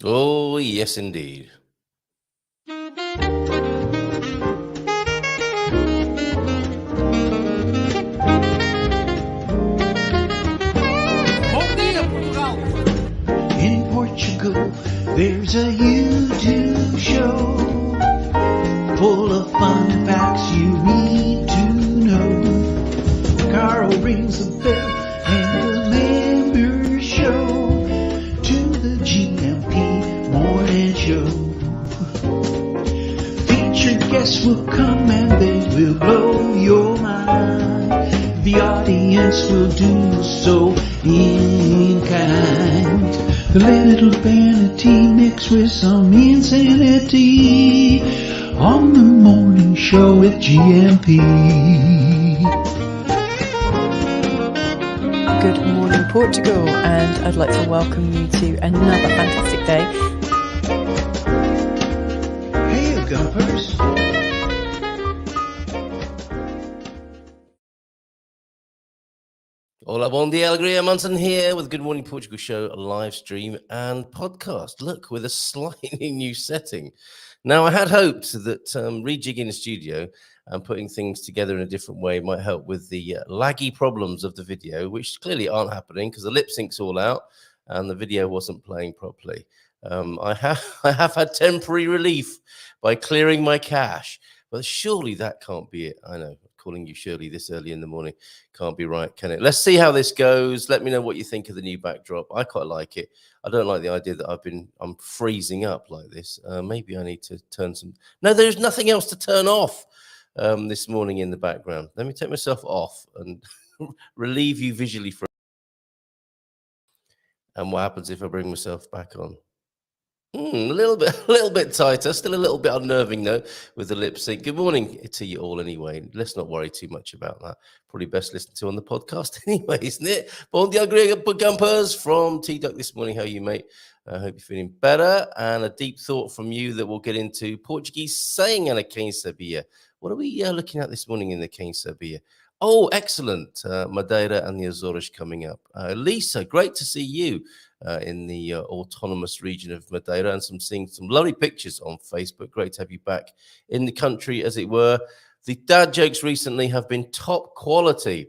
Oh, yes, indeed. Bom dia, Portugal! In Portugal, there's a YouTube show full of fun facts you need to know. Carl rings the bell and the members show to the GMP morning show. Featured guests will come and they will blow your mind. The audience will do so in kind. The little vanity mixed with some insanity on the morning show with GMP. Good morning, Portugal, and I'd like to welcome you to another fantastic day. Hey, GuMPers. Hola, bon dia, alegria, Munson here with Good Morning Portugal show, live stream and podcast. Look, with a slightly new setting. Now, I had hoped that rejigging the studio and putting things together in a different way might help with the laggy problems of the video, which clearly aren't happening because the lip sync's all out and the video wasn't playing properly. I have had temporary relief by clearing my cache, but surely that can't be it. I know, calling you Shirley this early in the morning can't be right, can it? Let's see how this goes. Let me know what you think of the new backdrop. I quite like it. I don't like the idea that I'm freezing up like this. Maybe I need to turn some. No, there's nothing else to turn off this morning in the background. Let me take myself off and relieve you visually from. And what happens if I bring myself back on? A little bit tighter, still a little bit unnerving though with the lip sync. Good morning to you all anyway. Let's not worry too much about that. Probably best listen to on the podcast anyway, isn't it? Bon dia, GuMPers from T-Duck this morning. How are you, mate? I hope you're feeling better. And a deep thought from you that we'll get into Portuguese saying and a quem sabia. What are we looking at this morning in the quem sabia? Oh, excellent. Madeira and the Azores coming up. Lisa, great to see you. In the autonomous region of Madeira, and seeing some lovely pictures on Facebook. Great to have you back in the country, as it were. The dad jokes recently have been top quality.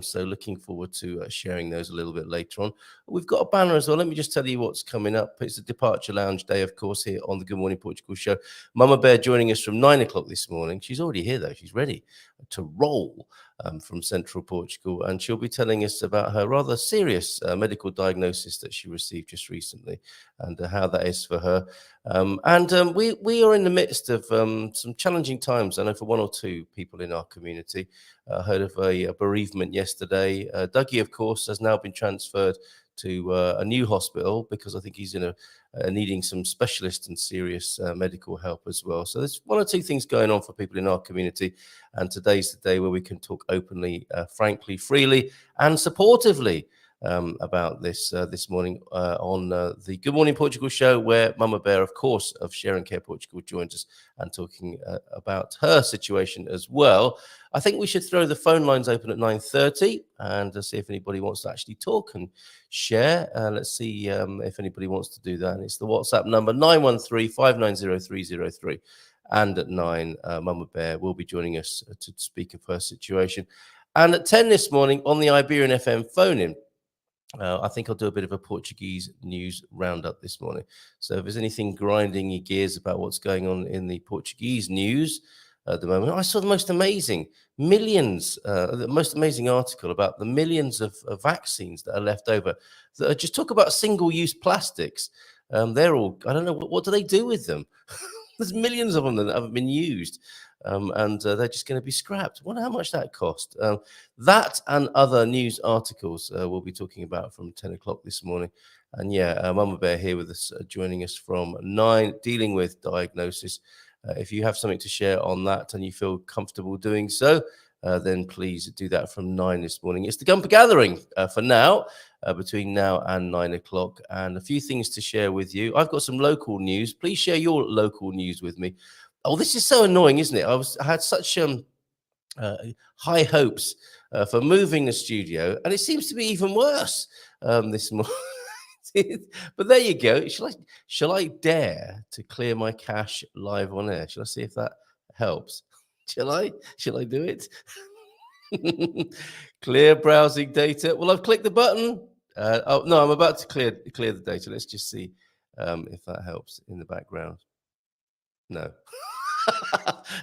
So looking forward to sharing those a little bit later on. We've got a banner as well. Let me just tell you what's coming up. It's a departure lounge day, of course, here on the Good Morning Portugal show. Mamabear joining us from 9 o'clock this morning. She's already here, though. She's ready to roll from central Portugal. And she'll be telling us about her rather serious medical diagnosis that she received just recently and how that is for her. We are in the midst of some challenging times, I know, for one or two people in our community. I heard of a bereavement yesterday. Dougie, of course, has now been transferred to a new hospital because I think he's needing some specialist and serious medical help as well. So there's one or two things going on for people in our community. And today's the day where we can talk openly, frankly, freely, and supportively about this this morning on the Good Morning Portugal show, where Mamabear, of course, of Share and Care Portugal, joins us and talking about her situation as well. I think we should throw the phone lines open at 9:30 and see if anybody wants to actually talk and share. Let's see if anybody wants to do that. And it's the WhatsApp number 913-590-303. And at 9, Mamabear will be joining us to speak of her situation. And at 10 this morning on the Iberian FM phone-in, I think I'll do a bit of a Portuguese news roundup this morning. So if there's anything grinding your gears about what's going on in the Portuguese news at the moment, I saw the most amazing article about the millions of vaccines that are left over that just talk about single-use plastics. They're all, I don't know, what do they do with them? There's millions of them that haven't been used. And they're just going to be scrapped. Wonder how much that cost. That and other news articles we'll be talking about from 10 o'clock this morning. And Mamabear here with us, joining us from 9, dealing with diagnosis. If you have something to share on that and you feel comfortable doing so, then please do that from 9 this morning. It's the GuMPer Gathering for now, between now and 9 o'clock, and a few things to share with you. I've got some local news. Please share your local news with me. Oh, this is so annoying, isn't it? I had such high hopes for moving the studio, and it seems to be even worse this morning. But there you go. Shall I dare to clear my cache live on air? Shall I see if that helps? Shall I? Shall I do it? Clear browsing data. Well, I've clicked the button. Oh no, I'm about to clear the data. Let's just see if that helps in the background. No.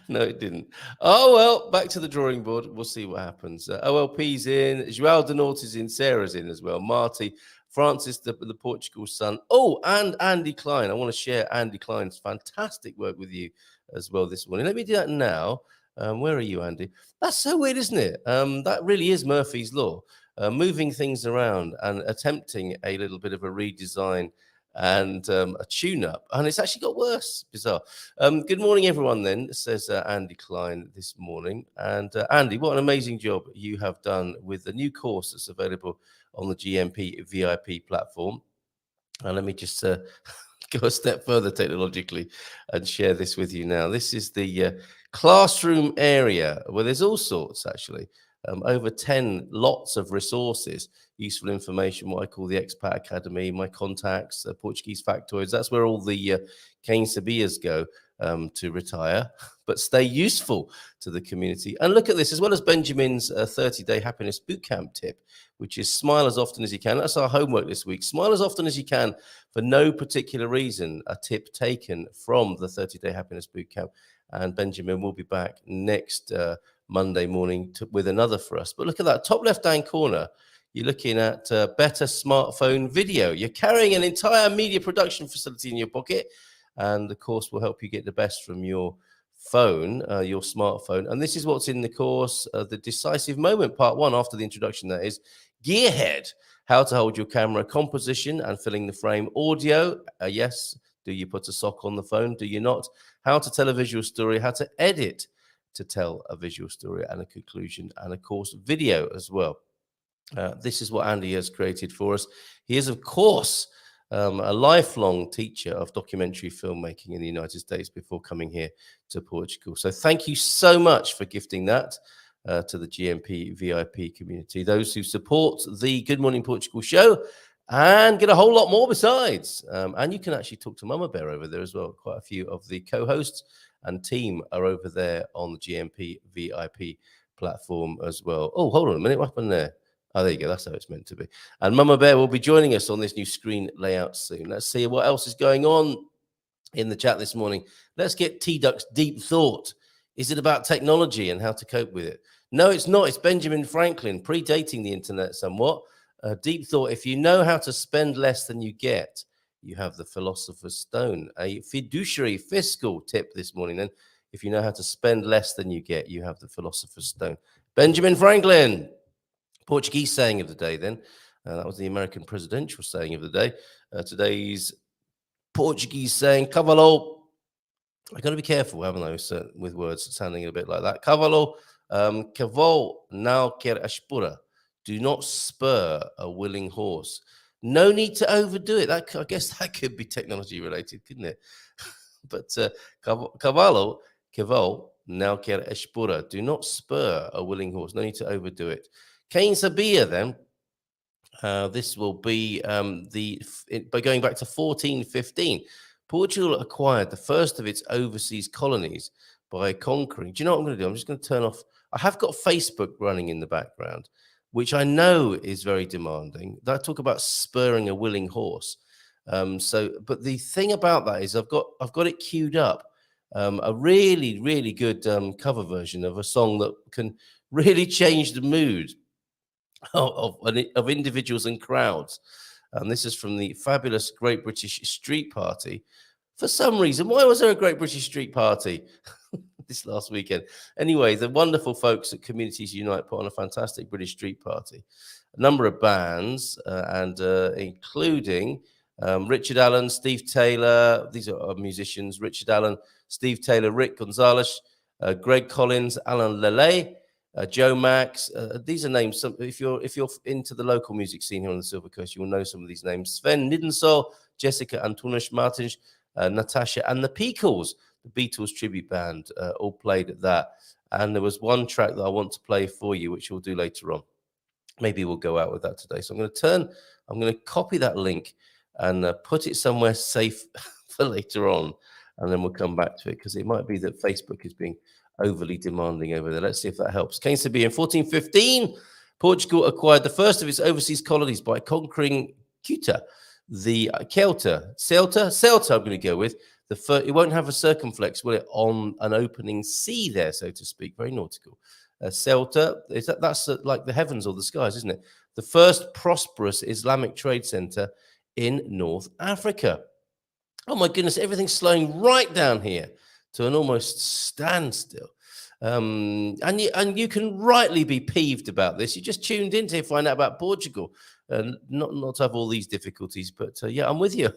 No, it didn't. Oh, well, back to the drawing board. We'll see what happens. OLP's in. Joao Denort is in. Sarah's in as well. Marty, Francis, the Portugal son. Oh, and Andy Klein. I want to share Andy Klein's fantastic work with you as well this morning. Let me do that now. Where are you, Andy? That's so weird, isn't it? That really is Murphy's Law. Moving things around and attempting a little bit of a redesign and a tune-up, and it's actually got worse. Bizarre. Good morning, everyone, then, says Andy Klein this morning. And Andy, what an amazing job you have done with the new course that's available on the GMP VIP platform. And let me just go a step further technologically and share this with you now. This is the classroom area where there's all sorts, actually. Over 10 lots of resources, useful information, what I call the Expat Academy, my contacts, Portuguese factoids. That's where all the Cane Sabias go to retire, but stay useful to the community. And look at this, as well as Benjamin's 30-day happiness bootcamp tip, which is smile as often as you can. That's our homework this week. Smile as often as you can for no particular reason. A tip taken from the 30-day happiness bootcamp. And Benjamin will be back next Monday morning with another for us. But look at that top left-hand corner. You're looking at better smartphone video. You're carrying an entire media production facility in your pocket, and the course will help you get the best from your phone, your smartphone. And this is what's in the course, the decisive moment, part 1, after the introduction, that is Gearhead, how to hold your camera, composition and filling the frame, audio, yes, do you put a sock on the phone, do you not, how to tell a visual story, how to edit to tell a visual story, and a conclusion, and of course video as well. This is what Andy has created for us. He is, of course, a lifelong teacher of documentary filmmaking in the United States before coming here to Portugal. So thank you so much for gifting that to the GMP VIP community, those who support the Good Morning Portugal show and get a whole lot more besides. And you can actually talk to Mamabear over there as well. Quite a few of the co-hosts and team are over there on the GMP VIP platform as well. Oh, hold on a minute. What happened there? Oh, there you go. That's how it's meant to be. And Mamabear will be joining us on this new screen layout soon. Let's see what else is going on in the chat this morning. Let's get T-Duck's deep thought. Is it about technology and how to cope with it? No, it's not. It's Benjamin Franklin, predating the internet somewhat. Deep thought. If you know how to spend less than you get, you have the philosopher's stone. A fiduciary fiscal tip this morning. Then, if you know how to spend less than you get, you have the philosopher's stone. Benjamin Franklin. Portuguese saying of the day, then. That was the American presidential saying of the day. Today's Portuguese saying, cavalo. I've got to be careful, haven't I, with words sounding a bit like that. Cavalo, cavalo não quer espura. Do not spur a willing horse. No need to overdo it. I guess that could be technology related, couldn't it? But cavalo, não quer espura. Do not spur a willing horse. No need to overdo it. Cane Sabia, then. This will be by going back to 1415. Portugal acquired the first of its overseas colonies by conquering. Do you know what I'm going to do? I'm just going to turn off. I have got Facebook running in the background, which I know is very demanding. I talk about spurring a willing horse. But the thing about that is I've got it queued up. A really, really good cover version of a song that can really change the mood of individuals and crowds. And this is from the fabulous Great British Street Party. For some reason, why was there a Great British Street Party this last weekend? Anyway, the wonderful folks at Communities Unite put on a fantastic British Street Party. A number of bands, including Richard Allen, Steve Taylor. These are musicians. Richard Allen, Steve Taylor, Rick Gonzalez, Greg Collins, Alan Lele, Joe Max. These are names. If you're into the local music scene here on the Silver Coast, you will know some of these names. Sven Nidensol, Jessica Antunes Martins, Natasha, and the Peakles, the Beatles tribute band, all played at that. And there was one track that I want to play for you, which we'll do later on. Maybe we'll go out with that today. So I'm going to copy that link and put it somewhere safe for later on, and then we'll come back to it because it might be that Facebook is being overly demanding over there. Let's see if that helps. Came to be in 1415. Portugal acquired the first of its overseas colonies by conquering Ceuta, the Celta. I'm going to go with it won't have a circumflex, will it, on an opening sea there, so to speak? Very nautical. Celta, that's like the heavens or the skies, isn't it? The first prosperous Islamic trade center in North Africa. Oh my goodness, everything's slowing right down here to an almost standstill. And you can rightly be peeved about this. You just tuned in to find out about Portugal, and not to have all these difficulties. But yeah, I'm with you.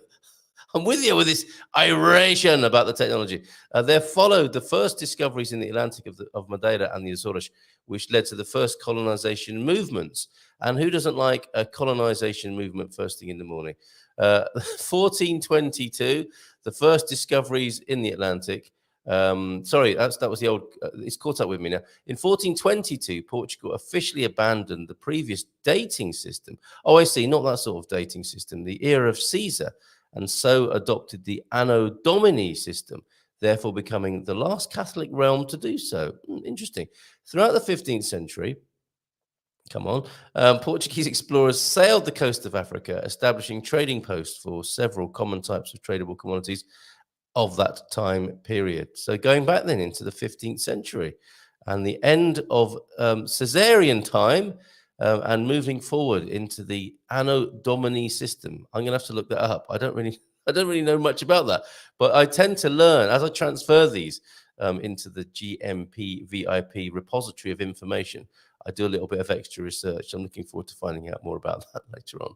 I'm with you with this iration about the technology. There followed the first discoveries in the Atlantic of Madeira and the Azores, which led to the first colonization movements. And who doesn't like a colonization movement first thing in the morning? 1422, the first discoveries in the Atlantic. Sorry, that was the old. It's caught up with me now. In 1422, Portugal officially abandoned the previous dating system. Oh, I see, not that sort of dating system. The era of Caesar, and so adopted the Anno Domini system, therefore becoming the last Catholic realm to do so. Interesting. Throughout the 15th century, Portuguese explorers sailed the coast of Africa, establishing trading posts for several common types of tradable commodities of that time period. So going back then into the 15th century and the end of Caesarian time, and moving forward into the Anno Domini system. I'm going to have to look that up. I don't really know much about that, but I tend to learn as I transfer these into the GuMPer VIP repository of information. I do a little bit of extra research. I'm looking forward to finding out more about that later on.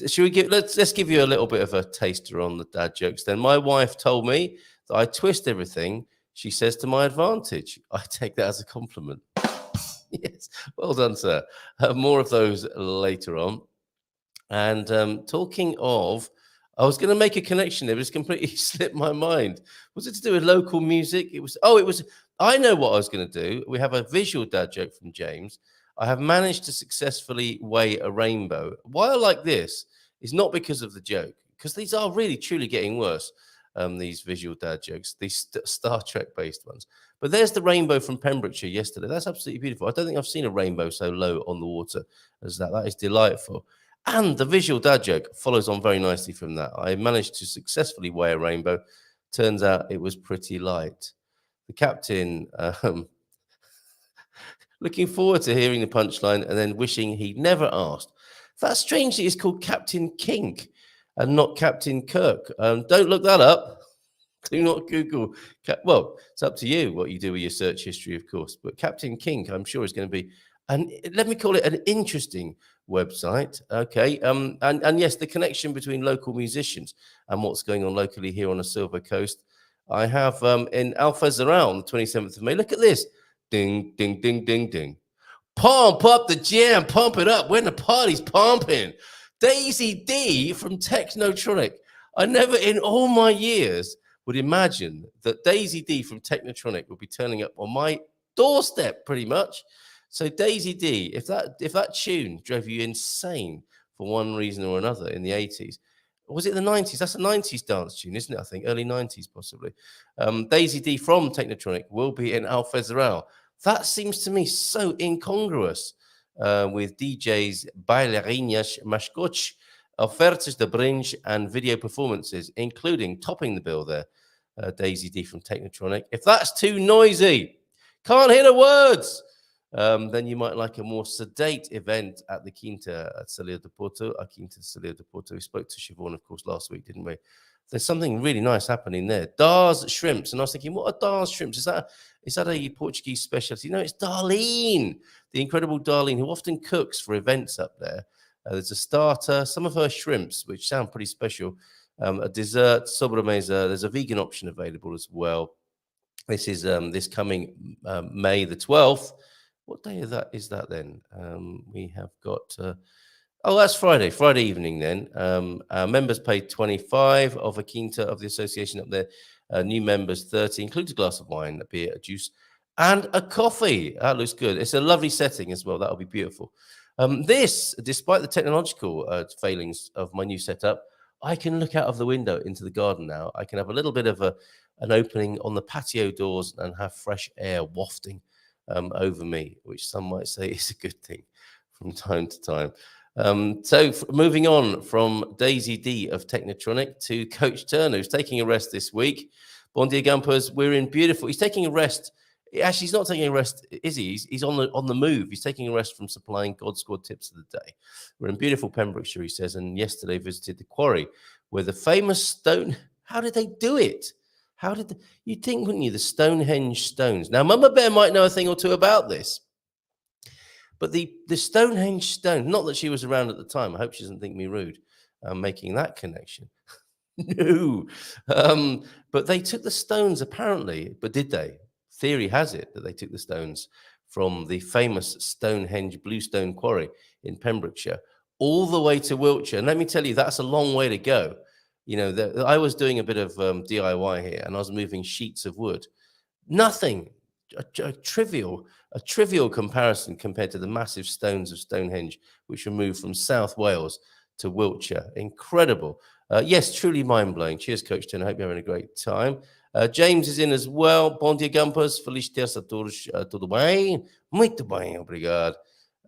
Let's give you a little bit of a taster on the dad jokes then. My wife told me that I twist everything she says to my advantage. I take that as a compliment. Yes, well done, sir. More of those later on. And talking of, I was going to make a connection there, but it's completely slipped my mind. Was it to do with local music? I know what I was going to do. We have a visual dad joke from James. I have managed to successfully weigh a rainbow. Why I like this is not because of the joke, because these are really, truly getting worse. These visual dad jokes, these Star Trek based ones. But there's the rainbow from Pembrokeshire yesterday. That's absolutely beautiful. I don't think I've seen a rainbow so low on the water as that. That is delightful. And the visual dad joke follows on very nicely from that. I managed to successfully weigh a rainbow. Turns out it was pretty light. The captain, looking forward to hearing the punchline and then wishing he'd never asked. That's strange that it's called Captain Kink and not Captain Kirk. Don't look that up. Do not Google. Well, it's up to you what you do with your search history, of course. But Captain Kink, I'm sure, is going to be, and let me call it an interesting website. Okay. And yes, the connection between local musicians and what's going on locally here on the Silver Coast. I have in Alfazarão on the 27th of May. Look at this. Ding, ding, ding, ding, ding. Pump up the jam, pump it up when the party's pumping. Daisy D from Technotronic. I never in all my years would imagine that Daisy D from Technotronic would be turning up on my doorstep pretty much. So Daisy D, if that tune drove you insane for one reason or another in the 80s, or was it the 90s? That's a 90s dance tune, isn't it? I think early 90s possibly. Daisy D from Technotronic will be in Alfazarão. That seems to me so incongruous with DJs Bailarinas Mascotes, ofertas de brinde, and video performances, including topping the bill there, Daisy D from Technotronic. If that's too noisy, can't hear the words, then you might like a more sedate event at the Quinta at Celia de Porto. Quinta Celia de Porto. We spoke to Siobhan, of course, last week, didn't we? There's something really nice happening there. Dar's Shrimps. And I was thinking, what are Dar's Shrimps? Is that a Portuguese specialty? No, it's Darlene, the incredible Darlene, who often cooks for events up there. There's a starter, some of her shrimps, which sound pretty special, a dessert, sobremesa. There's a vegan option available as well. This is this coming May the 12th. What day is that then? We have got... that's Friday evening then. Our members pay 25 of a quinta of the association up there. New members 30, includes a glass of wine, a beer, a juice, and a coffee. That looks good. It's a lovely setting as well. That'll be beautiful. This, despite the technological failings of my new setup, I can look out of the window into the garden now. I can have a little bit of an opening on the patio doors and have fresh air wafting over me, which some might say is a good thing from time to time. Moving on from Daisy D of Technotronic to Coach Turner, who's taking a rest this week. Bon dia, Gumpers. We're in beautiful. He's taking a rest. Actually, he's not taking a rest, is he? He's on the move. He's taking a rest from supplying God Squad tips of the day. We're in beautiful Pembrokeshire, he says, and yesterday visited the quarry where the famous stone. How did they do it? You'd think, wouldn't you, the Stonehenge stones? Now, Mama Bear might know a thing or two about this. But the Stonehenge stone, not that she was around at the time. I hope she doesn't think me rude making that connection. No. But they took the stones apparently, but did they? Theory has it that they took the stones from the famous Stonehenge Bluestone Quarry in Pembrokeshire all the way to Wiltshire. And let me tell you, that's a long way to go. You know, I was doing a bit of DIY here and I was moving sheets of wood. Nothing. A trivial comparison compared to the massive stones of Stonehenge, which were moved from South Wales to Wiltshire. Incredible. Yes, truly mind-blowing. Cheers, Coach Turner. I hope you're having a great time. James is in as well. Bom dia, Gumpers. Felicitas a todos. Tudo bem? Muito bem, obrigado.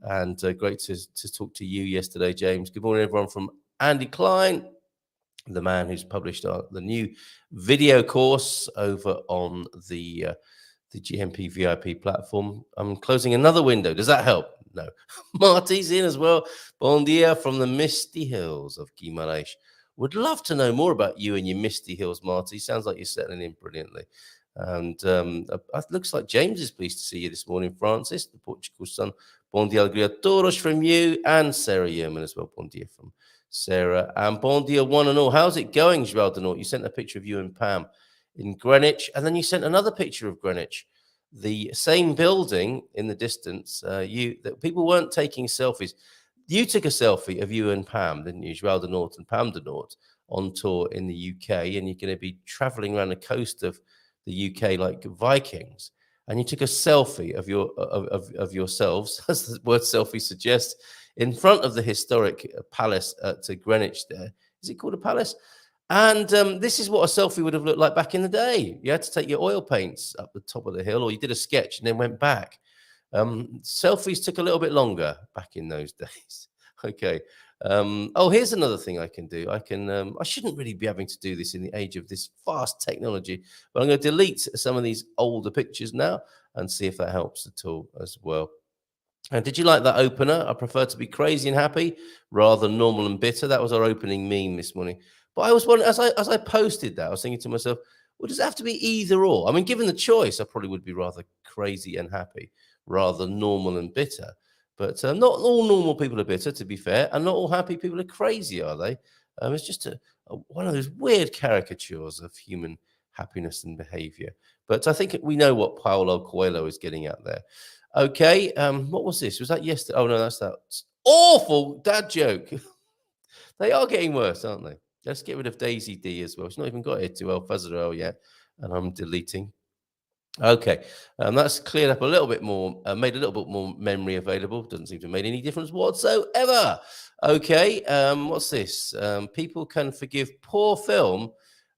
And great to talk to you yesterday, James. Good morning, everyone, from Andy Klein, the man who's published the new video course over on the GuMPer VIP platform. I'm closing another window. Does that help? No. Marty's in as well. Bon dia from the misty hills of Guimarães. Would love to know more about you and your misty hills, Marty. Sounds like you're settling in brilliantly. And it looks like James is pleased to see you this morning, Francis, the Portugal son. Bon dia, alegria todos from you, and Sarah Yeoman as well. Bon dia from Sarah. And bon dia, one and all. How's it going, Joel Denort? You sent a picture of you and Pam in Greenwich, and then you sent another picture of Greenwich, the same building in the distance. People weren't taking selfies. You took a selfie of you and Pam, didn't you, Joel Denort and Pam Denort, on tour in the UK, and you're going to be traveling around the coast of the UK like Vikings. And you took a selfie of yourselves, as the word selfie suggests, in front of the historic palace at Greenwich. There is it called a palace? And this is what a selfie would have looked like back in the day. You had to take your oil paints up the top of the hill, or you did a sketch and then went back. Selfies took a little bit longer back in those days. Okay. Here's another thing I can do. I shouldn't really be having to do this in the age of this fast technology, but I'm going to delete some of these older pictures now and see if that helps at all as well. And did you like that opener? I prefer to be crazy and happy rather than normal and bitter. That was our opening meme this morning. But I was wondering, as I posted that, I was thinking to myself, well, does it have to be either or? I mean, given the choice, I probably would be rather crazy and happy rather than normal and bitter. But not all normal people are bitter, to be fair, and not all happy people are crazy, are they? It's just one of those weird caricatures of human happiness and behavior. But I think we know what Paulo Coelho is getting at there. Okay, what was this? Was that yesterday? Oh, no, that's that awful dad joke. They are getting worse, aren't they? Let's get rid of Daisy D as well. She's not even got here to El Fazarel yet, and I'm deleting. Okay, that's cleared up a little bit more, made a little bit more memory available. Doesn't seem to have made any difference whatsoever. Okay, what's this? People can forgive poor film,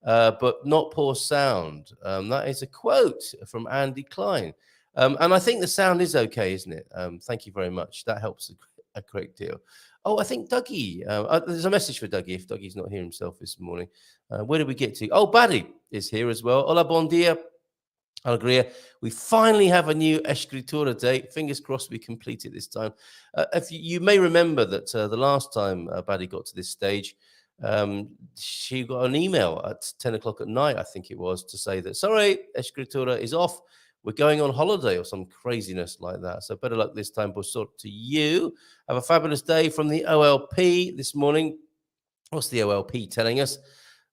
but not poor sound. That is a quote from Andy Klein. And I think the sound is okay, isn't it? Thank you very much. That helps a great deal. Oh, I think Dougie, there's a message for Dougie if Dougie's not here himself this morning. Where did we get to? Oh, Baddy is here as well. Hola, bon dia. Alegria. We finally have a new Escritura date. Fingers crossed we complete it this time. If you may remember that the last time Baddy got to this stage, she got an email at 10 o'clock at night, I think it was, to say that, sorry, Escritura is off. We're going on holiday or some craziness like that. So better luck this time, Bosort, to you. Have a fabulous day from the OLP this morning. What's the OLP telling us?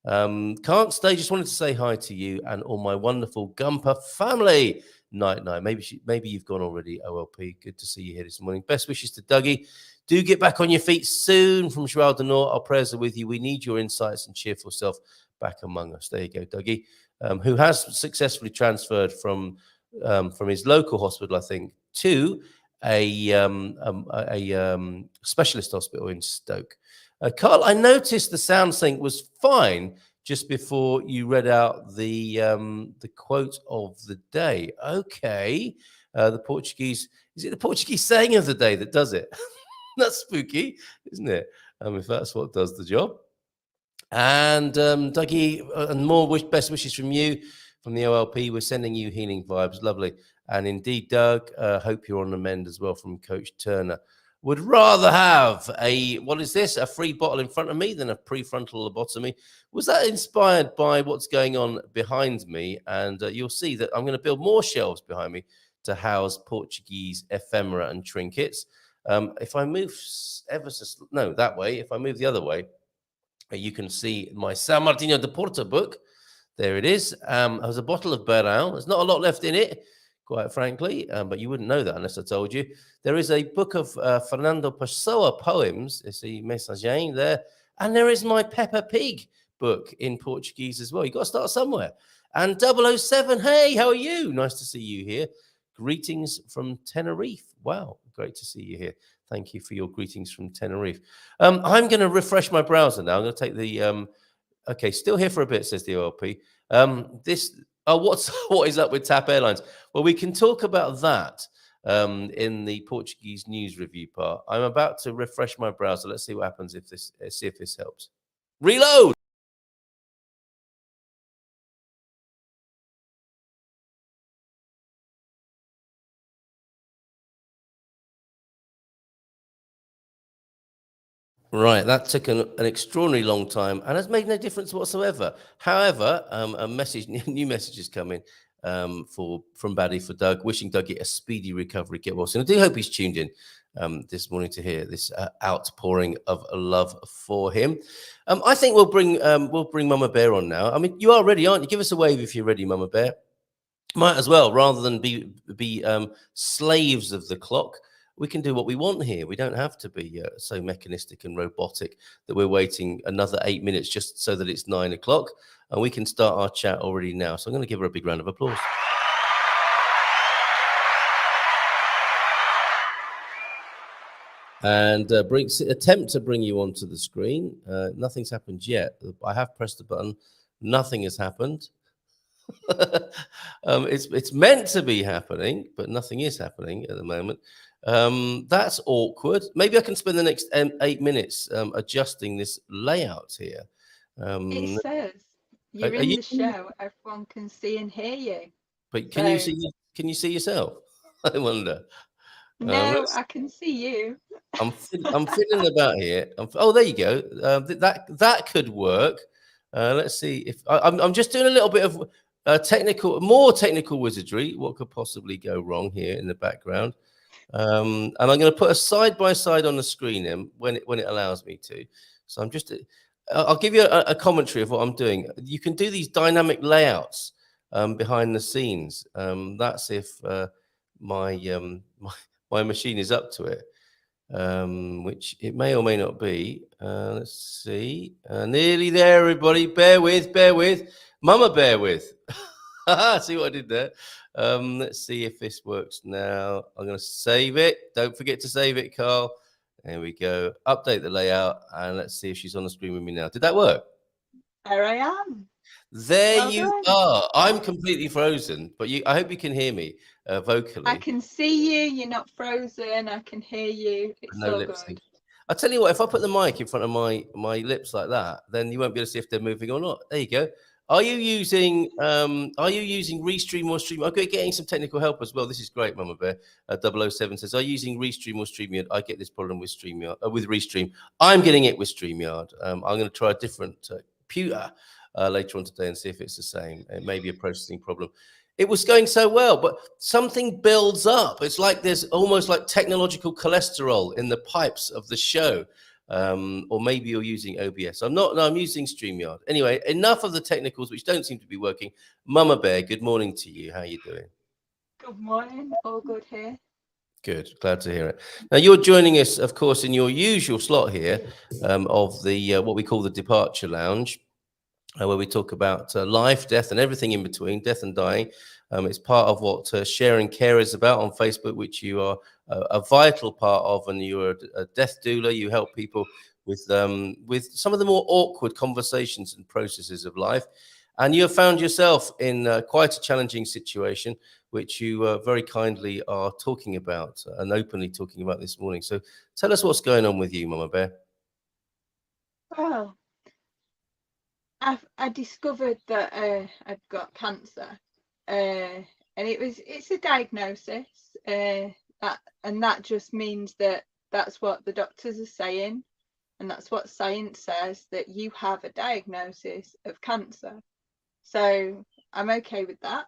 Can't stay. Just wanted to say hi to you and all my wonderful GuMPer family. Night. Maybe you've gone already, OLP. Good to see you here this morning. Best wishes to Dougie. Do get back on your feet soon. From Joel Denort, our prayers are with you. We need your insights and cheerful self back among us. There you go, Dougie, who has successfully transferred from his local hospital, I think, to a specialist hospital in Stoke. Carl, I noticed the sound sync was fine just before you read out the quote of the day. Okay, the Portuguese, is it the Portuguese saying of the day that does it? That's spooky, isn't it? If that's what does the job. And Dougie, and more best wishes from you, from the OLP. We're sending you healing vibes. Lovely. And indeed, Doug, hope you're on the mend as well, from Coach Turner. Would rather have what is this? A free bottle in front of me than a prefrontal lobotomy. Was that inspired by what's going on behind me? And you'll see that I'm going to build more shelves behind me to house Portuguese ephemera and trinkets. If I move that way, if I move the other way, you can see my San Martino de Porto book. There it is. There's a bottle of Berão. There's not a lot left in it, quite frankly, but you wouldn't know that unless I told you. There is a book of Fernando Pessoa poems. It's a Mensagem there. And there is my Peppa Pig book in Portuguese as well. You've got to start somewhere. And 007, hey, how are you? Nice to see you here. Greetings from Tenerife. Wow, great to see you here. Thank you for your greetings from Tenerife. I'm going to refresh my browser now. I'm going to take the okay, still here for a bit, says the OLP. What is up with TAP Airlines? Well, we can talk about that in the Portuguese news review part. I'm about to refresh my browser. Let's see what happens if this helps. Reload. Right, that took an extraordinarily long time and has made no difference whatsoever. However, new messages coming from Baddy for Doug, wishing Doug a speedy recovery, get well soon. I do hope he's tuned in this morning to hear this outpouring of love for him. I think we'll bring Mama Bear on now. I mean, you are ready, aren't you? Give us a wave if you're ready, Mama Bear. Might as well, rather than be slaves of the clock. We can do what we want here. We don't have to be so mechanistic and robotic that we're waiting another 8 minutes just so that it's 9 o'clock. And we can start our chat already now. So I'm going to give her a big round of applause. And attempt to bring you onto the screen. Nothing's happened yet. I have pressed the button. Nothing has happened. It's meant to be happening, but nothing is happening at the moment. That's awkward. Maybe I can spend the next 8 minutes adjusting this layout here. It says you're in the show. Everyone can see and hear you. But can you see yourself? I wonder. No, I can see you. I'm fiddling about here. Oh, there you go. That could work. Let's see if I'm just doing a little bit of more technical wizardry. What could possibly go wrong here in the background? And I'm going to put a side by side on the screen in when it allows me to. So I'll give you a commentary of what I'm doing. You can do these dynamic layouts behind the scenes. That's if my machine is up to it, which it may or may not be. Let's see. Nearly there, everybody. Bear with. Mama, bear with. See what I did there? Let's see if this works now. I'm going to save it. Don't forget to save it, Carl. There we go. Update the layout, and let's see if she's on the screen with me now. Did that work? There I am. There well you are. I'm completely frozen, but I hope you can hear me vocally. I can see you. You're not frozen. I can hear you. It's no so good. I'll tell you what, if I put the mic in front of my lips like that, then you won't be able to see if they're moving or not. There you go. Are you using Restream or Stream? I'm getting some technical help as well. This is great, Mama Bear. 007 says, are you using Restream or StreamYard? I get this problem with with Restream. I'm getting it with StreamYard. I'm going to try a different computer later on today and see if it's the same. It may be a processing problem. It was going so well, but something builds up. It's like there's almost like technological cholesterol in the pipes of the show. Or maybe you're using OBS. I'm using StreamYard. Anyway, enough of the technicals, which don't seem to be working. Mama Bear, good morning to you. How are you doing? Good morning. All good here. Good. Glad to hear it. Now, you're joining us, of course, in your usual slot here of the what we call the Departure Lounge, where we talk about life, death, and everything in between, death and dying. It's part of what Share and Care is about on Facebook, which you are a vital part of, and you're a death doula. You help people with some of the more awkward conversations and processes of life. And you have found yourself in quite a challenging situation, which you very kindly are talking about and openly talking about this morning. So tell us what's going on with you, Mama Bear. Well, I discovered that I'd got cancer, and it's a diagnosis, and that just means that that's what the doctors are saying, and that's what science says, that you have a diagnosis of cancer. So I'm okay with that.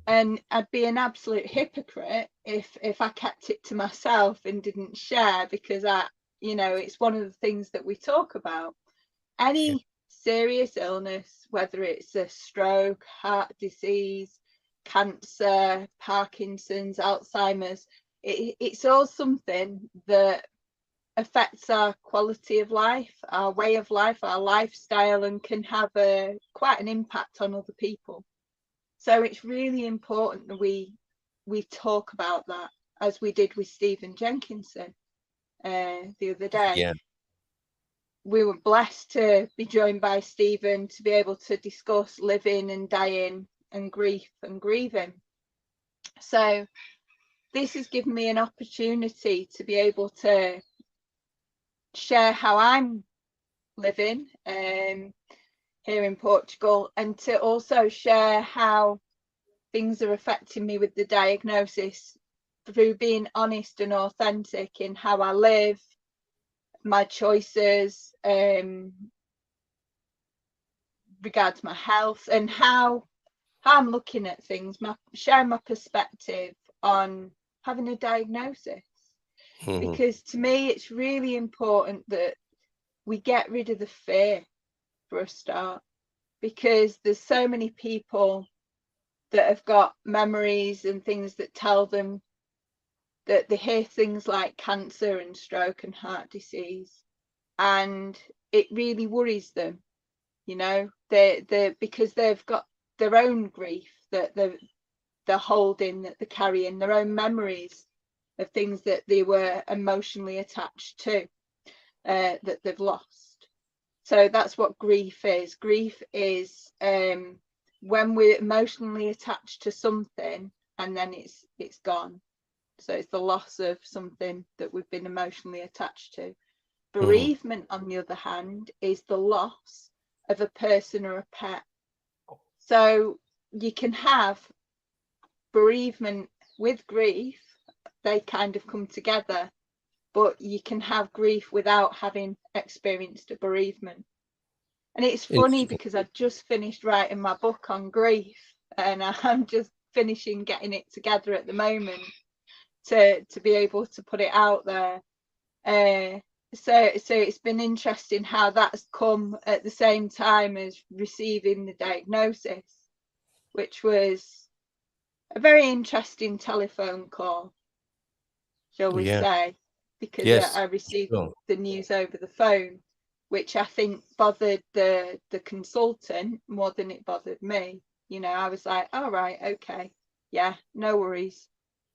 And I'd be an absolute hypocrite if I kept it to myself and didn't share, because it's one of the things that we talk about. Any serious illness, whether it's a stroke, heart disease, cancer, Parkinson's, Alzheimer's, it's all something that affects our quality of life, our way of life, our lifestyle, and can have quite an impact on other people. So it's really important that we talk about that, as we did with Stephen Jenkinson the other day. Yeah. We were blessed to be joined by Stephen to be able to discuss living and dying and grief and grieving. So this has given me an opportunity to be able to share how I'm living here in Portugal, and to also share how things are affecting me with the diagnosis, through being honest and authentic in how I live, my choices, regards my health, and how I'm looking at things, sharing my perspective on having a diagnosis. Because to me, it's really important that we get rid of the fear for a start, because there's so many people that have got memories and things that tell them that they hear things like cancer and stroke and heart disease, and it really worries them, because they've got their own grief that they're holding, that they're carrying, their own memories of things that they were emotionally attached to, that they've lost. So that's what grief is. Grief is when we're emotionally attached to something and then it's gone. So it's the loss of something that we've been emotionally attached to. Bereavement, on the other hand, is the loss of a person or a pet. So you can have bereavement with grief, they kind of come together, but you can have grief without having experienced a bereavement. And it's funny because I've just finished writing my book on grief, and I'm just finishing getting it together at the moment to be able to put it out there. So it's been interesting how that's come at the same time as receiving the diagnosis, which was a very interesting telephone call, shall we say, because I received the news over the phone, which I think bothered the consultant more than it bothered me. I was like, all right, okay, yeah, no worries.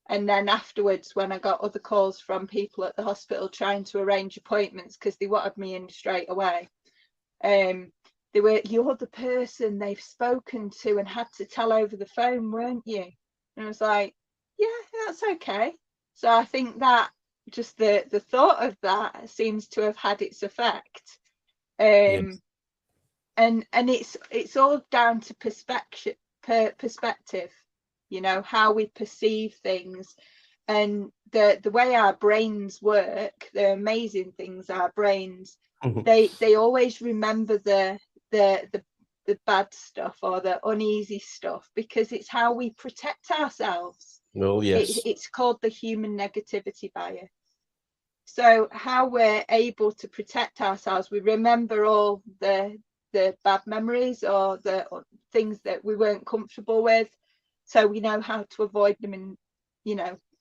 And then afterwards, when I got other calls from people at the hospital trying to arrange appointments because they wanted me in straight away, they were, you're the person they've spoken to and had to tell over the phone, weren't you? And I was like, yeah, that's okay. So I think that just the thought of that seems to have had its effect. And it's all down to perspective, how we perceive things, and the way our brains work. The amazing things, our brains, they always remember the bad stuff or the uneasy stuff, because it's how we protect ourselves. Oh yes. It's called the human negativity bias. So how we're able to protect ourselves, we remember all the bad memories or the things that we weren't comfortable with, so we know how to avoid them in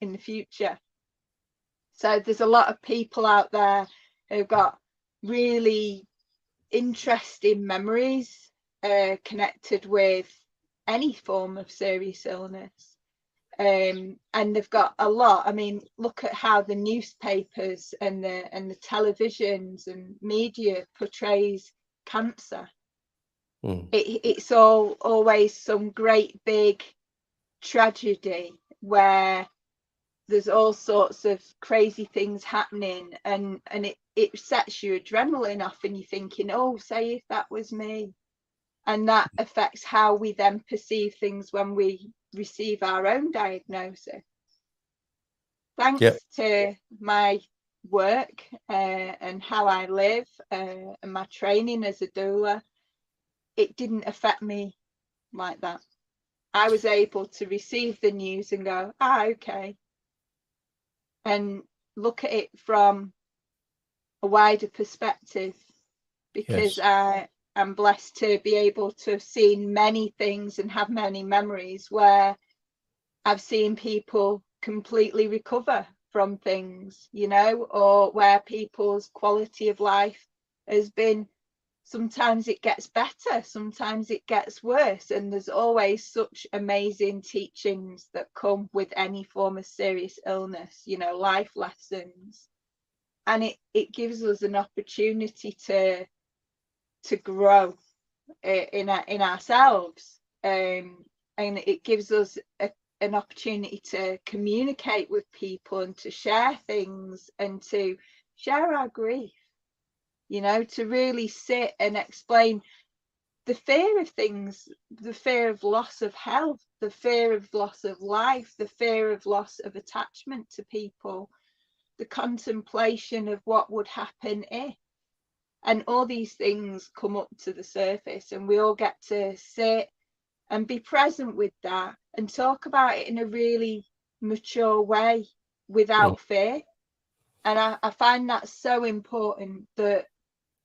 the future. So there's a lot of people out there who've got really interesting memories connected with any form of serious illness, and they've got a lot. I mean, look at how the newspapers and the televisions and media portrays cancer. It's always some great big tragedy where there's all sorts of crazy things happening, and it sets your adrenaline off, and you're thinking, oh, say if that was me. And that affects how we then perceive things when we receive our own diagnosis. Thanks to my work and how I live and my training as a doula, it didn't affect me like that. I was able to receive the news and go, okay, and look at it from a wider perspective, because I'm blessed to be able to have seen many things and have many memories where I've seen people completely recover from things, you know, or where people's quality of life has been, sometimes it gets better, sometimes it gets worse. And there's always such amazing teachings that come with any form of serious illness, you know, life lessons. And it gives us an opportunity to grow in ourselves, and it gives us an opportunity to communicate with people and to share things and to share our grief, you know, to really sit and explain the fear of things, the fear of loss of health, the fear of loss of life, the fear of loss of attachment to people, the contemplation of what would happen if. And all these things come up to the surface, and we all get to sit and be present with that and talk about it in a really mature way without fear. And I find that so important that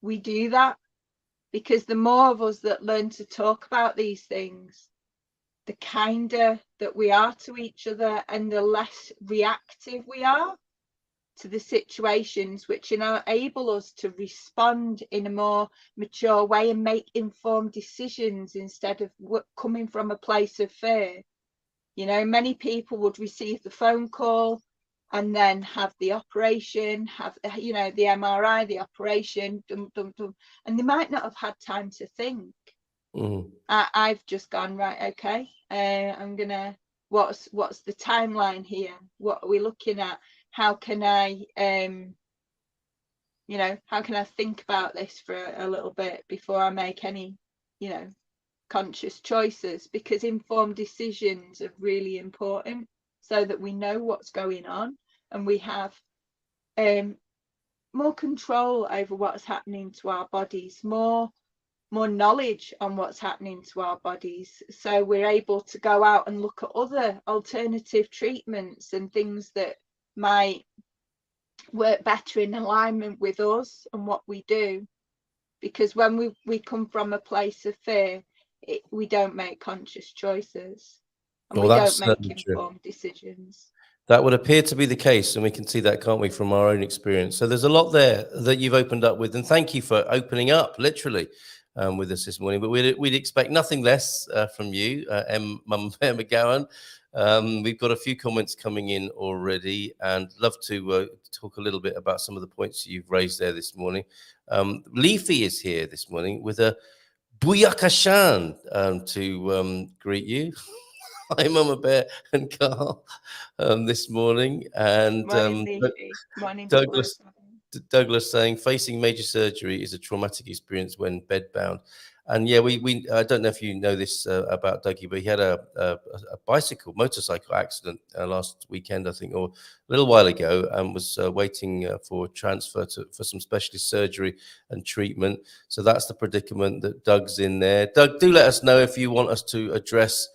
we do that, because the more of us that learn to talk about these things, the kinder that we are to each other, and the less reactive we are to the situations, which enable us to respond in a more mature way and make informed decisions instead of coming from a place of fear. You know, many people would receive the phone call and then have the operation, have, you know, the MRI, the operation, and they might not have had time to think. I've just gone, right, okay, I'm gonna, what's the timeline here? What are we looking at? How can I, you know, how can I think about this for a little bit before I make any, you know, conscious choices? Because informed decisions are really important, so that we know what's going on and we have more control over what's happening to our bodies, more knowledge on what's happening to our bodies, so we're able to go out and look at other alternative treatments and things that might work better in alignment with us and what we do. Because when we come from a place of fear, we don't make conscious choices, and we don't make informed decisions. That would appear to be the case, and we can see that, can't we, from our own experience. So there's a lot there that you've opened up with, and thank you for opening up, literally, with us this morning. But we'd expect nothing less from you, Mamabear McGowan. We've got a few comments coming in already, and love to talk a little bit about some of the points you've raised there this morning. Leafy is here this morning with a booyakashan to greet you. Hi, Mamabear and Carl, this morning. And Morning, Douglas saying facing major surgery is a traumatic experience when bedbound. And yeah, we I don't know if you know this about Dougie, but he had a motorcycle accident last weekend, I think, or a little while ago, and was waiting for transfer for some specialist surgery and treatment. So that's the predicament that Doug's in there. Doug, do let us know if you want us to address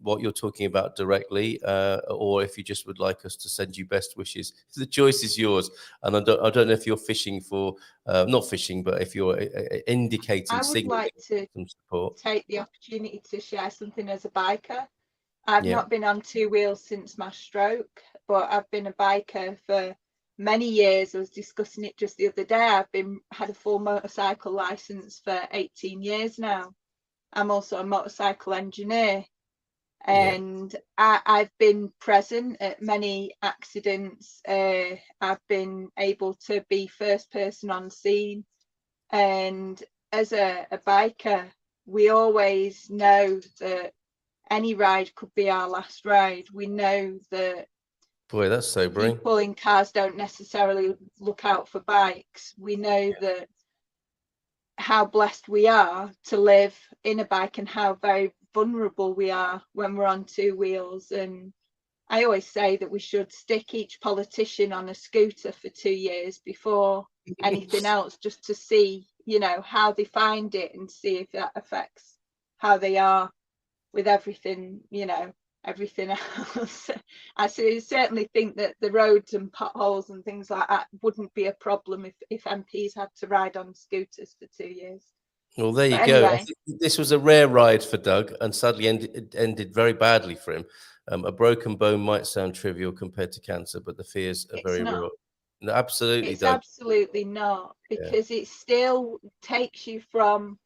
what you're talking about directly, or if you just would like us to send you best wishes. The choice is yours, and I don't know if you're fishing for not fishing, but if you're indicating, I would like to some support. Take the opportunity to share something as a biker. I've not been on two wheels since my stroke, but I've been a biker for many years. I was discussing it just the other day. I've had a full motorcycle license for 18 years now. I'm also a motorcycle engineer. And I've been present at many accidents. I've been able to be first person on scene. And as a biker, we always know that any ride could be our last ride. We know that Boy, that's sobering. people in cars don't necessarily look out for bikes. We know that how blessed we are to live in a bike and how very vulnerable we are when we're on two wheels. And I always say that we should stick each politician on a scooter for 2 years before anything else, just to see, you know, how they find it and see if that affects how they are with everything, you know, everything else. I certainly think that the roads and potholes and things like that wouldn't be a problem if MPs had to ride on scooters for 2 years. Well, there you But go. I anyway, think this was a rare ride for Doug, and sadly ended very badly for him. A broken bone might sound trivial compared to cancer, but the fears are it's very not. real. No, absolutely, It's Doug. absolutely not, Yeah. because it still takes you from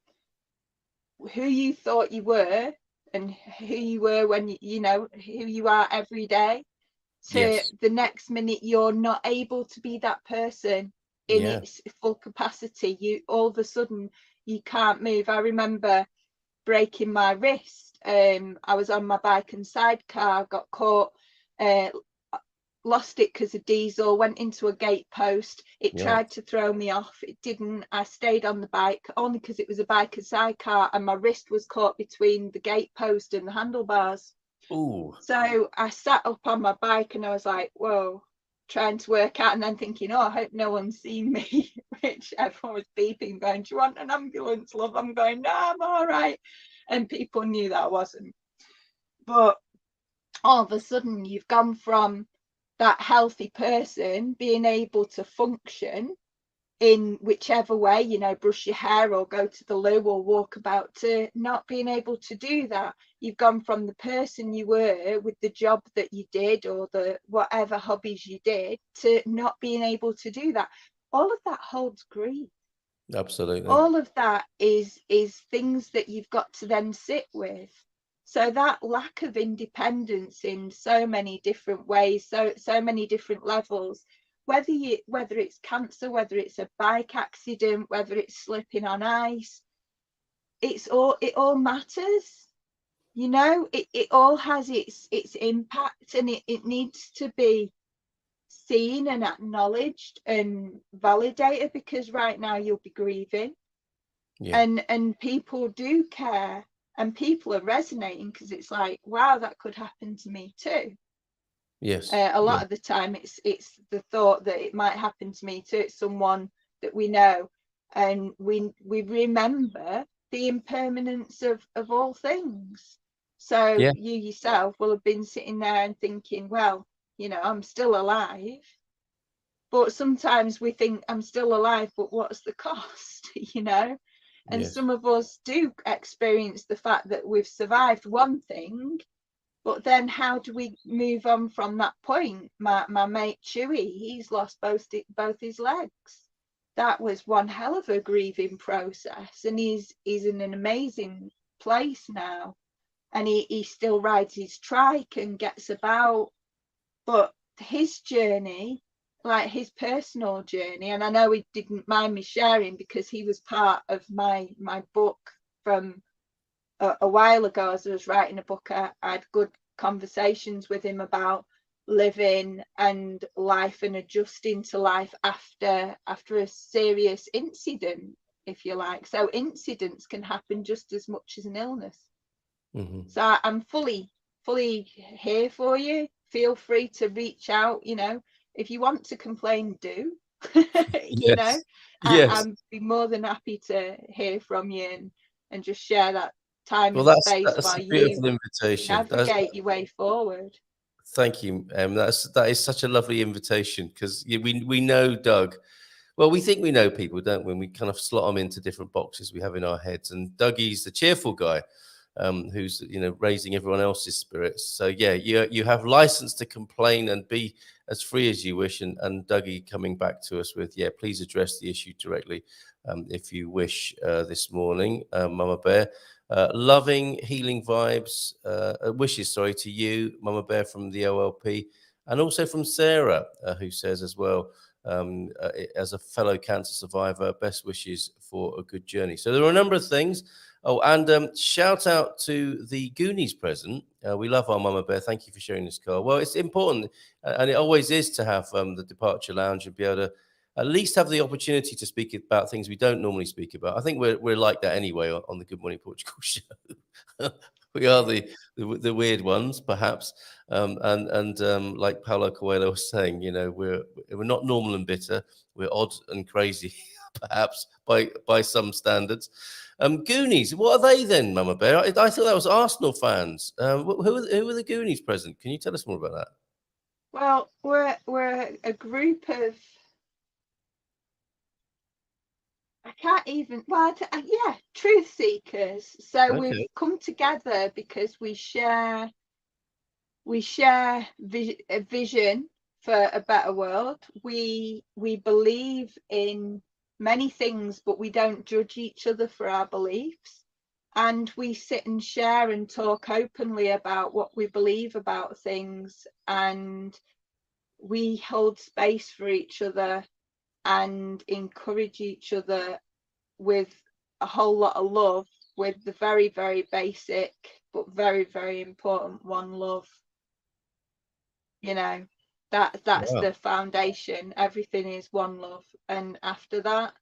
who you thought you were and who you were when you know who you are every day, to Yes. the next minute you're not able to be that person in Yeah. its full capacity. You all of a sudden you can't move. I remember breaking my wrist. I was on my bike and sidecar, got caught, lost it because of diesel, went into a gate post. It Yeah. tried to throw me off. It didn't. I stayed on the bike only because it was a bike and sidecar, and my wrist was caught between the gate post and the handlebars. Ooh. So I sat up on my bike and I was like, whoa, trying to work out, and then thinking, oh, I hope no one's seen me, which everyone was beeping, going, do you want an ambulance, love? I'm going, no, I'm all right. And people knew that I wasn't. But all of a sudden you've gone from that healthy person being able to function in whichever way, you know, brush your hair or go to the loo or walk about, to not being able to do that. You've gone from the person you were with the job that you did or the whatever hobbies you did to not being able to do that. All of that holds grief. Absolutely. All of that is things that you've got to then sit with. So that lack of independence in so many different ways, so many different levels, whether it's cancer, whether it's a bike accident, whether it's slipping on ice, it all matters. You know, it all has its impact, and it needs to be seen and acknowledged and validated, because right now you'll be grieving. Yeah. And people do care, and people are resonating, because it's like, wow, that could happen to me too. Yes. A lot of the time it's the thought that it might happen to me too. It's someone that we know, and we remember the impermanence of all things. So Yeah. you yourself will have been sitting there and thinking, well, you know, I'm still alive. But sometimes we think, I'm still alive, but what's the cost? You know. And Yes. some of us do experience the fact that we've survived one thing, but then how do we move on from that point? My mate Chewy, he's lost both his legs. That was one hell of a grieving process, and he's in an amazing place now, and he still rides his trike and gets about. But his journey, like his personal journey, and I know he didn't mind me sharing because he was part of my book from a while ago. As I was writing a book, I had good conversations with him about living and life and adjusting to life after a serious incident, if you like. So incidents can happen just as much as an illness. Mm-hmm. So I'm fully here for you. Feel free to reach out. You know, if you want to complain, do. You know, Yes. I'd be more than happy to hear from you and just share that time Well, and space that's while a you beautiful invitation. navigate your way forward. Thank you. That is such a lovely invitation, because we know Doug. Well, we think we know people, don't we? We kind of slot them into different boxes we have in our heads. And Dougie's the cheerful guy, who's raising everyone else's spirits. So yeah, you have license to complain and be as free as you wish. And Dougie coming back to us with, please address the issue directly if you wish this morning, Mama Bear. Loving healing vibes, wishes, to you, Mama Bear, from the OLP, and also from Sarah, who says as well, as a fellow cancer survivor, best wishes for a good journey. So there are a number of things. Oh, and shout out to the Goonies present. We love our Mama Bear. Thank you for sharing this, Carl. Well, it's important, and it always is, to have the Departure Lounge and be able to at least have the opportunity to speak about things we don't normally speak about. I think we're like that anyway on the Good Morning Portugal show. We are the weird ones, perhaps, and like Paulo Coelho was saying, we're not normal and bitter. We're odd and crazy, perhaps by some standards. Goonies, what are they then, Mama Bear? I thought that was Arsenal fans. Who are the Goonies present? Can you tell us more about that? Well, we're a group of, I can't even, truth seekers. So we've come together because we share a vision for a better world. We believe in many things, but we don't judge each other for our beliefs. And we sit and share and talk openly about what we believe about things, and we hold space for each other and encourage each other with a whole lot of love, with the very, very basic but very, very important one love. That's the foundation. Everything is one love, and after that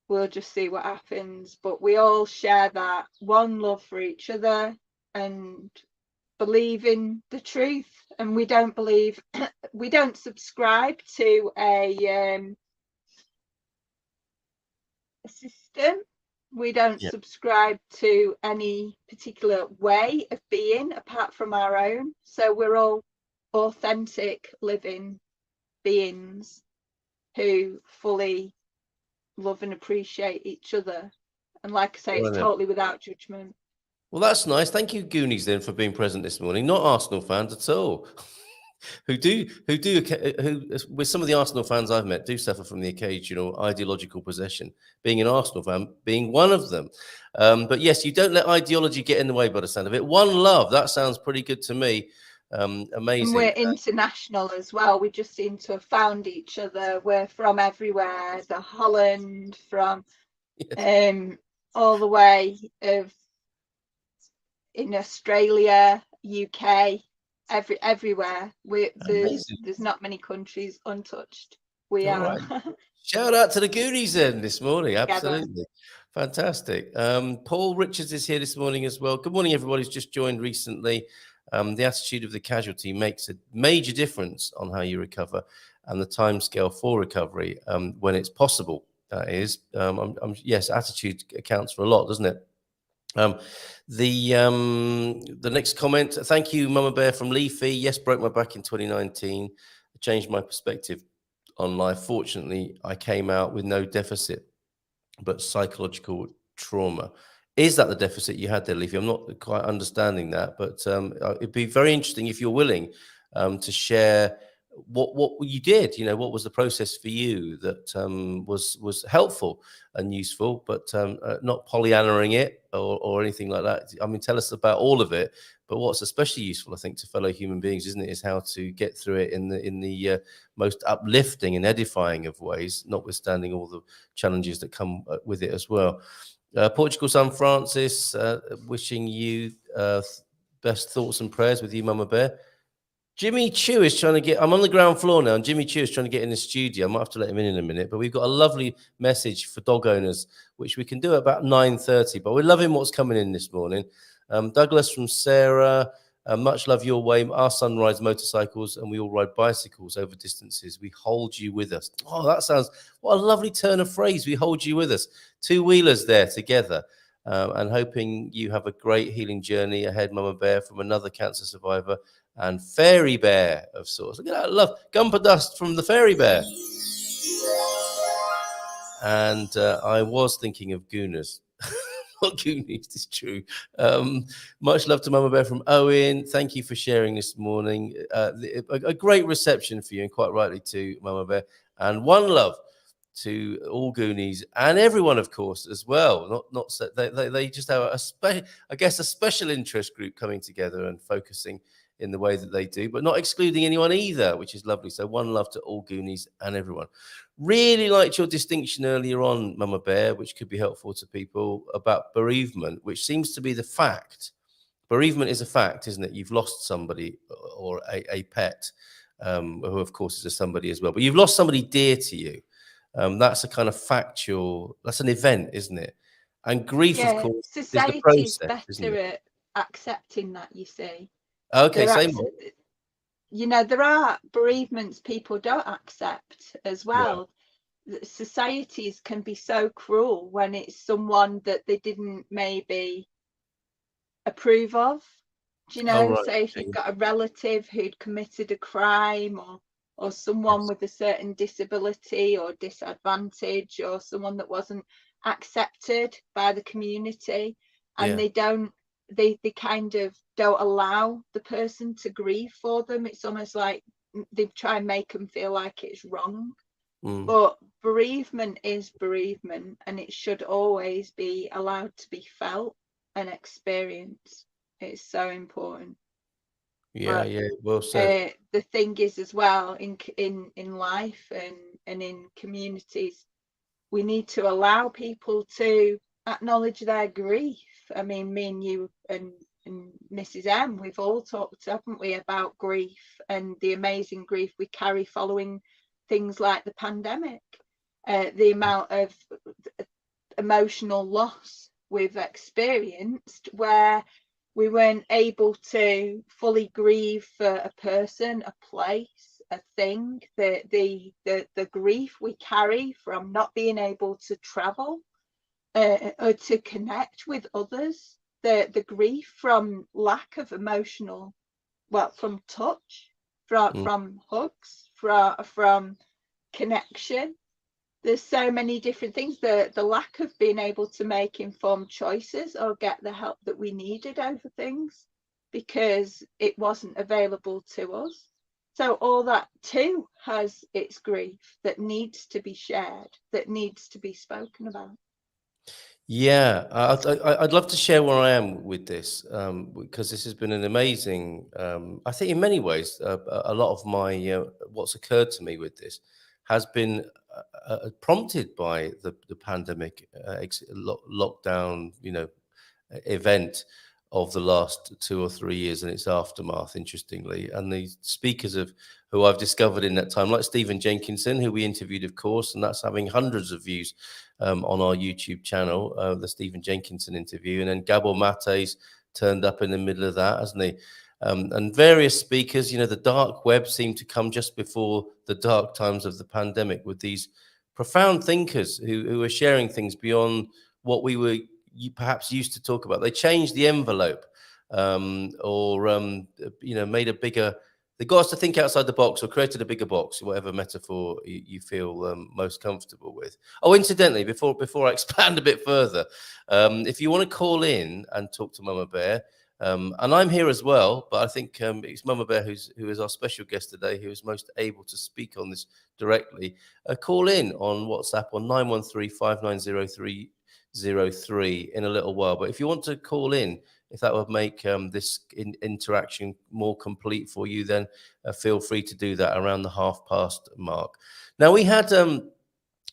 we'll just see what happens. But we all share that one love for each other and believe in the truth. And we don't subscribe to a system. We don't subscribe to any particular way of being apart from our own. So we're all authentic living beings who fully love and appreciate each other. And like I say, it's totally without judgment. Well, that's nice. Thank you, Goonies, then, for being present this morning. Not Arsenal fans at all. who with some of the Arsenal fans I've met, do suffer from the occasional ideological possession. Being an Arsenal fan, being one of them. But yes, you don't let ideology get in the way, by the sound of it. One love. That sounds pretty good to me. Amazing. And we're international as well. We just seem to have found each other. We're from everywhere. The Holland, from all the way in Australia, UK, everywhere. There's not many countries untouched. We are. Right. Shout out to the Goonies then this morning. Absolutely. Fantastic. Paul Richards is here this morning as well. Good morning, everybody who's just joined recently. The attitude of the casualty makes a major difference on how you recover and the timescale for recovery when it's possible. That is, yes, attitude accounts for a lot, doesn't it? The next comment. Thank you, Mama Bear from Leafy. Yes, broke my back in 2019. Changed my perspective on life. Fortunately, I came out with no deficit, but psychological trauma. Is that the deficit you had there, Leafy? I'm not quite understanding that, but it'd be very interesting if you're willing to share what you did. What was the process for you that was helpful and useful, but not Pollyannaing it or anything like that. I mean, tell us about all of it. But what's especially useful, I think, to fellow human beings, isn't it, is how to get through it in the most uplifting and edifying of ways, notwithstanding all the challenges that come with it as well. Portugal son Francis, wishing you best thoughts and prayers with you, Mama Bear. Jimmy Chu is trying to get, I'm on the ground floor now, and Jimmy Chu is trying to get in the studio. I might have to let him in a minute, but we've got a lovely message for dog owners, which we can do at about 9:30, but we're loving what's coming in this morning. Douglas from Sarah, much love your way. Our son rides motorcycles and we all ride bicycles over distances. We hold you with us. Oh, that sounds, what a lovely turn of phrase. We hold you with us. Two-wheelers there together. And hoping you have a great healing journey ahead, Mama Bear, from another cancer survivor and fairy bear of sorts. Look at that, love. GuMPer dust from the fairy bear. And I was thinking of Gooners. not Goonies. It's true. Much love to Mama Bear from Owen. Thank you for sharing this morning. A great reception for you, and quite rightly to Mama Bear. And one love to all Goonies and everyone, of course, as well. They just have a special interest group coming together and focusing in the way that they do, but not excluding anyone either, which is lovely. So one love to all Goonies and everyone. Really liked your distinction earlier on, Mama Bear, which could be helpful to people about bereavement, which seems to be the fact. Bereavement is a fact, isn't it? You've lost somebody or a pet, who of course is a somebody as well, but you've lost somebody dear to you. That's a kind of factual, that's an event, isn't it? And grief, of course, is the Society's process, isn't better it? at accepting that, you see. Okay, They're same. you know, there are bereavements people don't accept as Right. well. Societies can be so cruel when it's someone that they didn't maybe approve of. Do you Oh, know? right. Say if you've got a relative who'd committed a crime, or someone Yes. with a certain disability or disadvantage, or someone that wasn't accepted by the community, and Yeah. they kind of don't allow the person to grieve for them. It's almost like they try and make them feel like it's wrong. Mm. But bereavement is bereavement, and it should always be allowed to be felt and experienced. It's so important. Yeah, But yeah. Well said. the thing is as well, in life and in communities, we need to allow people to acknowledge their grief. I mean, me and you and Mrs. M, we've all talked, haven't we, about grief and the amazing grief we carry following things like the pandemic, the amount of emotional loss we've experienced, where we weren't able to fully grieve for a person, a place, a thing. The grief we carry from not being able to travel, or to connect with others, the grief from lack of emotional, well, from touch, from hugs, from connection. There's so many different things. The lack of being able to make informed choices or get the help that we needed over things because it wasn't available to us. So all that too has its grief that needs to be shared, that needs to be spoken about. Yeah, I'd love to share where I am with this, because this has been an amazing. I think in many ways, a lot of my what's occurred to me with this has been prompted by the pandemic, lockdown, event of the last 2 or 3 years and its aftermath, interestingly. And the speakers of who I've discovered in that time, like Stephen Jenkinson, who we interviewed, of course, and that's having hundreds of views on our YouTube channel, the Stephen Jenkinson interview. And then Gabor Mate's turned up in the middle of that, hasn't he? And various speakers, the dark web seemed to come just before the dark times of the pandemic with these profound thinkers who are sharing things beyond what we were perhaps used to talk about. They changed the envelope, made a bigger. They got us to think outside the box, or created a bigger box, whatever metaphor you feel most comfortable with. Oh, incidentally, before I expand a bit further, if you want to call in and talk to Mama Bear, and I'm here as well, but I think it's Mama Bear who is our special guest today, who is most able to speak on this directly. Call in on WhatsApp on 913-590-303 in a little while. But if you want to call in, if that would make this interaction more complete for you, then feel free to do that around the past mark. Now, we had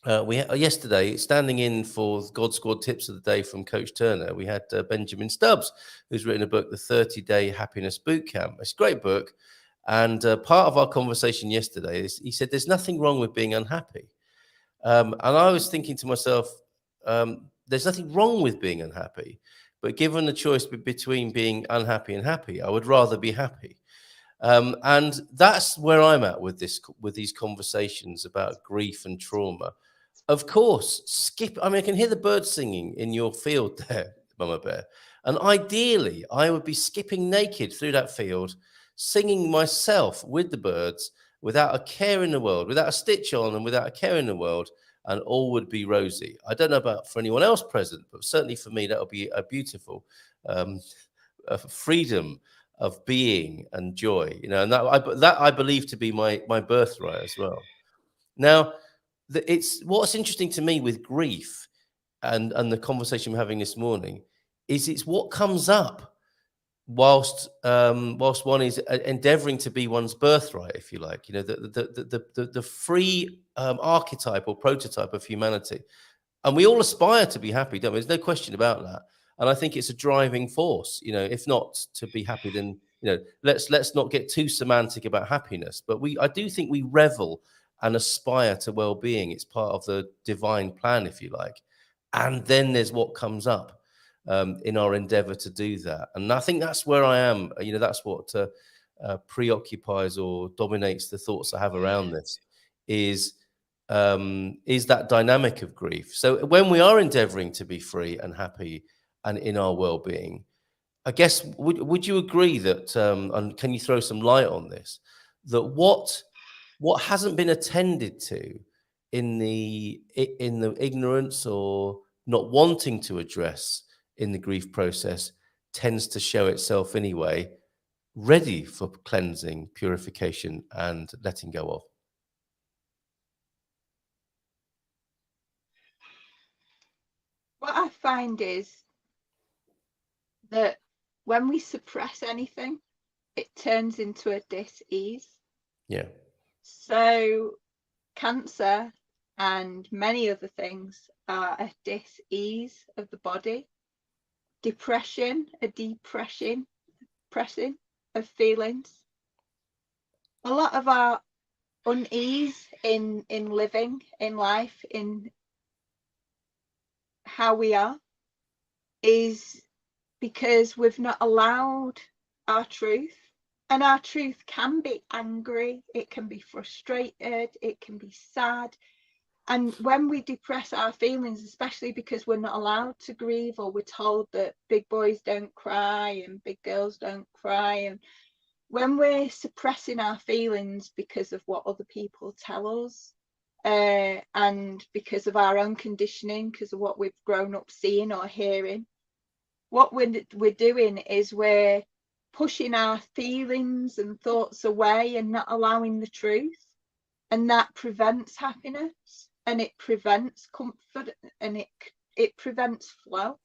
yesterday, standing in for God Squad Tips of the Day from Coach Turner, we had Benjamin Stubbs, who's written a book, The 30-Day Happiness Bootcamp. It's a great book. And part of our conversation yesterday is he said, there's nothing wrong with being unhappy. And I was thinking to myself, there's nothing wrong with being unhappy, but given the choice between being unhappy and happy, I would rather be happy. And that's where I'm at with these conversations about grief and trauma. Of course, I mean, I can hear the birds singing in your field there, Mama Bear. And ideally, I would be skipping naked through that field, singing myself with the birds, without a care in the world, without a stitch on and without a care in the world, and all would be rosy. I don't know about for anyone else present, but certainly for me, that would be a beautiful freedom of being and joy, and that I believe to be my birthright as well. Now, it's what's interesting to me with grief and the conversation we're having this morning is it's what comes up whilst one is endeavoring to be one's birthright, if you like, the free archetype or prototype of humanity. And we all aspire to be happy, don't we? There's no question about that. And I think it's a driving force, if not to be happy, then, let's not get too semantic about happiness. But I do think we revel and aspire to well-being. It's part of the divine plan, if you like. And then there's what comes up in our endeavor to do that. And I think that's where I am. That's what preoccupies or dominates the thoughts I have around this is that dynamic of grief. So when we are endeavoring to be free and happy and in our well-being, I guess, would you agree that, and can you throw some light on this, that what hasn't been attended to in the ignorance or not wanting to address in the grief process tends to show itself anyway, ready for cleansing, purification, and letting go of? What I find is that when we suppress anything, it turns into a dis-ease. Yeah. So cancer and many other things are a dis-ease of the body. Depression, a depressing of feelings. A lot of our unease in living, in life, in how we are, is because we've not allowed our truth. And our truth can be angry, it can be frustrated, it can be sad. And when we depress our feelings, especially because we're not allowed to grieve, or we're told that big boys don't cry and big girls don't cry, and when we're suppressing our feelings because of what other people tell us, and because of our own conditioning, because of what we've grown up seeing or hearing, what we're doing is we're pushing our feelings and thoughts away and not allowing the truth. And that prevents happiness, and it prevents comfort, and it prevents flow.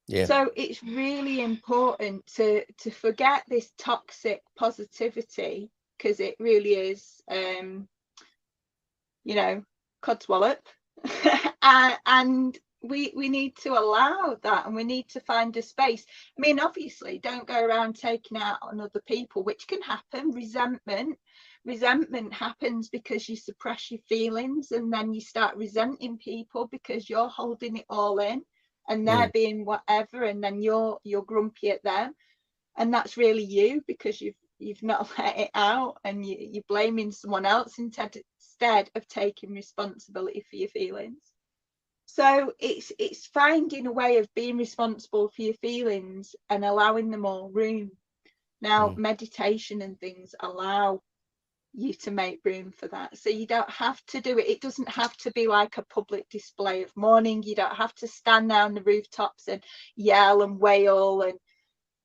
Yeah. So it's really important to forget this toxic positivity, because it really is, codswallop. And we need to allow that, and we need to find a space. I mean, obviously, don't go around taking out on other people, which can happen. Resentment happens because you suppress your feelings, and then you start resenting people because you're holding it all in, and they're being whatever, and then you're grumpy at them, and that's really you, because you've not let it out, and you're blaming someone else instead of taking responsibility for your feelings. So it's finding a way of being responsible for your feelings and allowing them all room. Now, meditation and things allow you to make room for that. So you don't have to do it. It doesn't have to be like a public display of mourning. You don't have to stand there on the rooftops and yell and wail and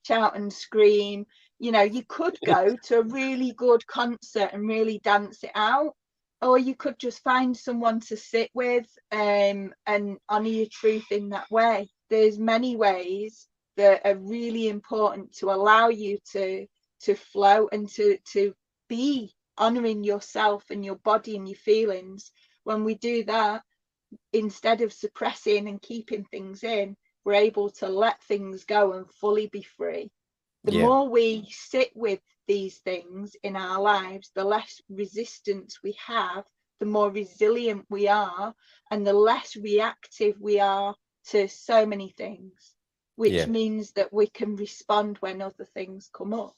shout and scream. You could go to a really good concert and really dance it out, or you could just find someone to sit with and honor your truth in that way. There's many ways that are really important to allow you to flow and to be honoring yourself and your body and your feelings. When we do that, instead of suppressing and keeping things in, we're able to let things go and fully be free. The more we sit with these things in our lives, the less resistance we have, the more resilient we are, and the less reactive we are to so many things, which means that we can respond when other things come up.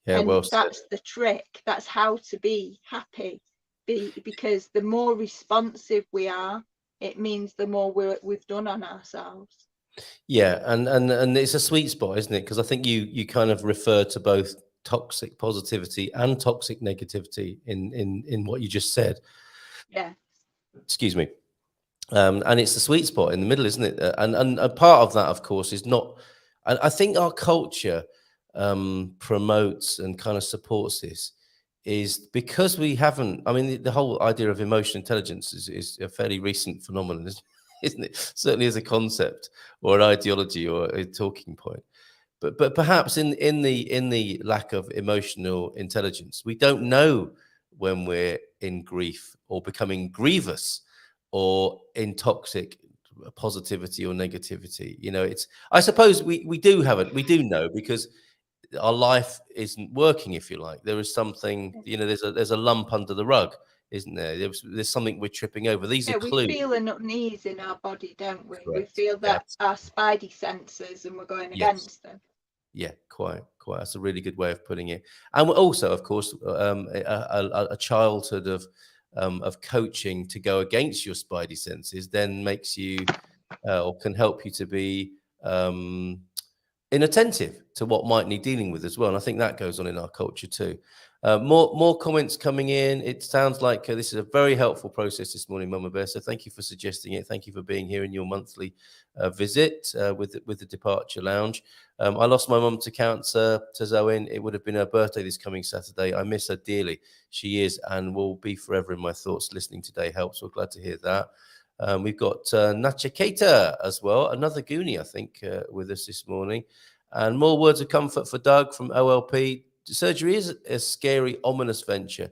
And that's the trick. That's how to be happy, because the more responsive we are, it means the more we've done on ourselves. Yeah, and it's a sweet spot, isn't it? Because I think you kind of refer to both toxic positivity and toxic negativity in what you just said. Yeah. Excuse me. And it's the sweet spot in the middle, isn't it? And a part of that, of course, is not. I think our culture promotes and kind of supports this, is because we haven't. I mean, the whole idea of emotional intelligence is a fairly recent phenomenon, isn't it? Certainly as a concept or an ideology or a talking point. But perhaps in the lack of emotional intelligence, we don't know when we're in grief or becoming grievous or in toxic positivity or negativity. You know, it's, I suppose we do have it. We do know because our life isn't working, if you like. There is something, you know, there's a lump under the rug, isn't there? There's something we're tripping over. These are Yeah, we clues. feel an unease in our body, don't we? We Correct. feel Yeah. that our spidey senses, and we're going Yes. against them. Yeah, quite. That's a really good way of putting it. And also, of course, a childhood of coaching to go against your spidey senses then makes you or can help you to be inattentive to what might need dealing with as well. And I think that goes on in our culture too. More comments coming in. It sounds like this is a very helpful process this morning, Mama Bear. So thank you for suggesting it. Thank you for being here in your monthly visit with the Departure Lounge. I lost my mum to cancer, to Zoe. It would have been her birthday this coming Saturday. I miss her dearly. She is and will be forever in my thoughts. Listening today helps. We're glad to hear that. We've got Nachiketa as well, another Goonie, I think, with us this morning. And more words of comfort for Doug from OLP. Surgery is a scary, ominous venture,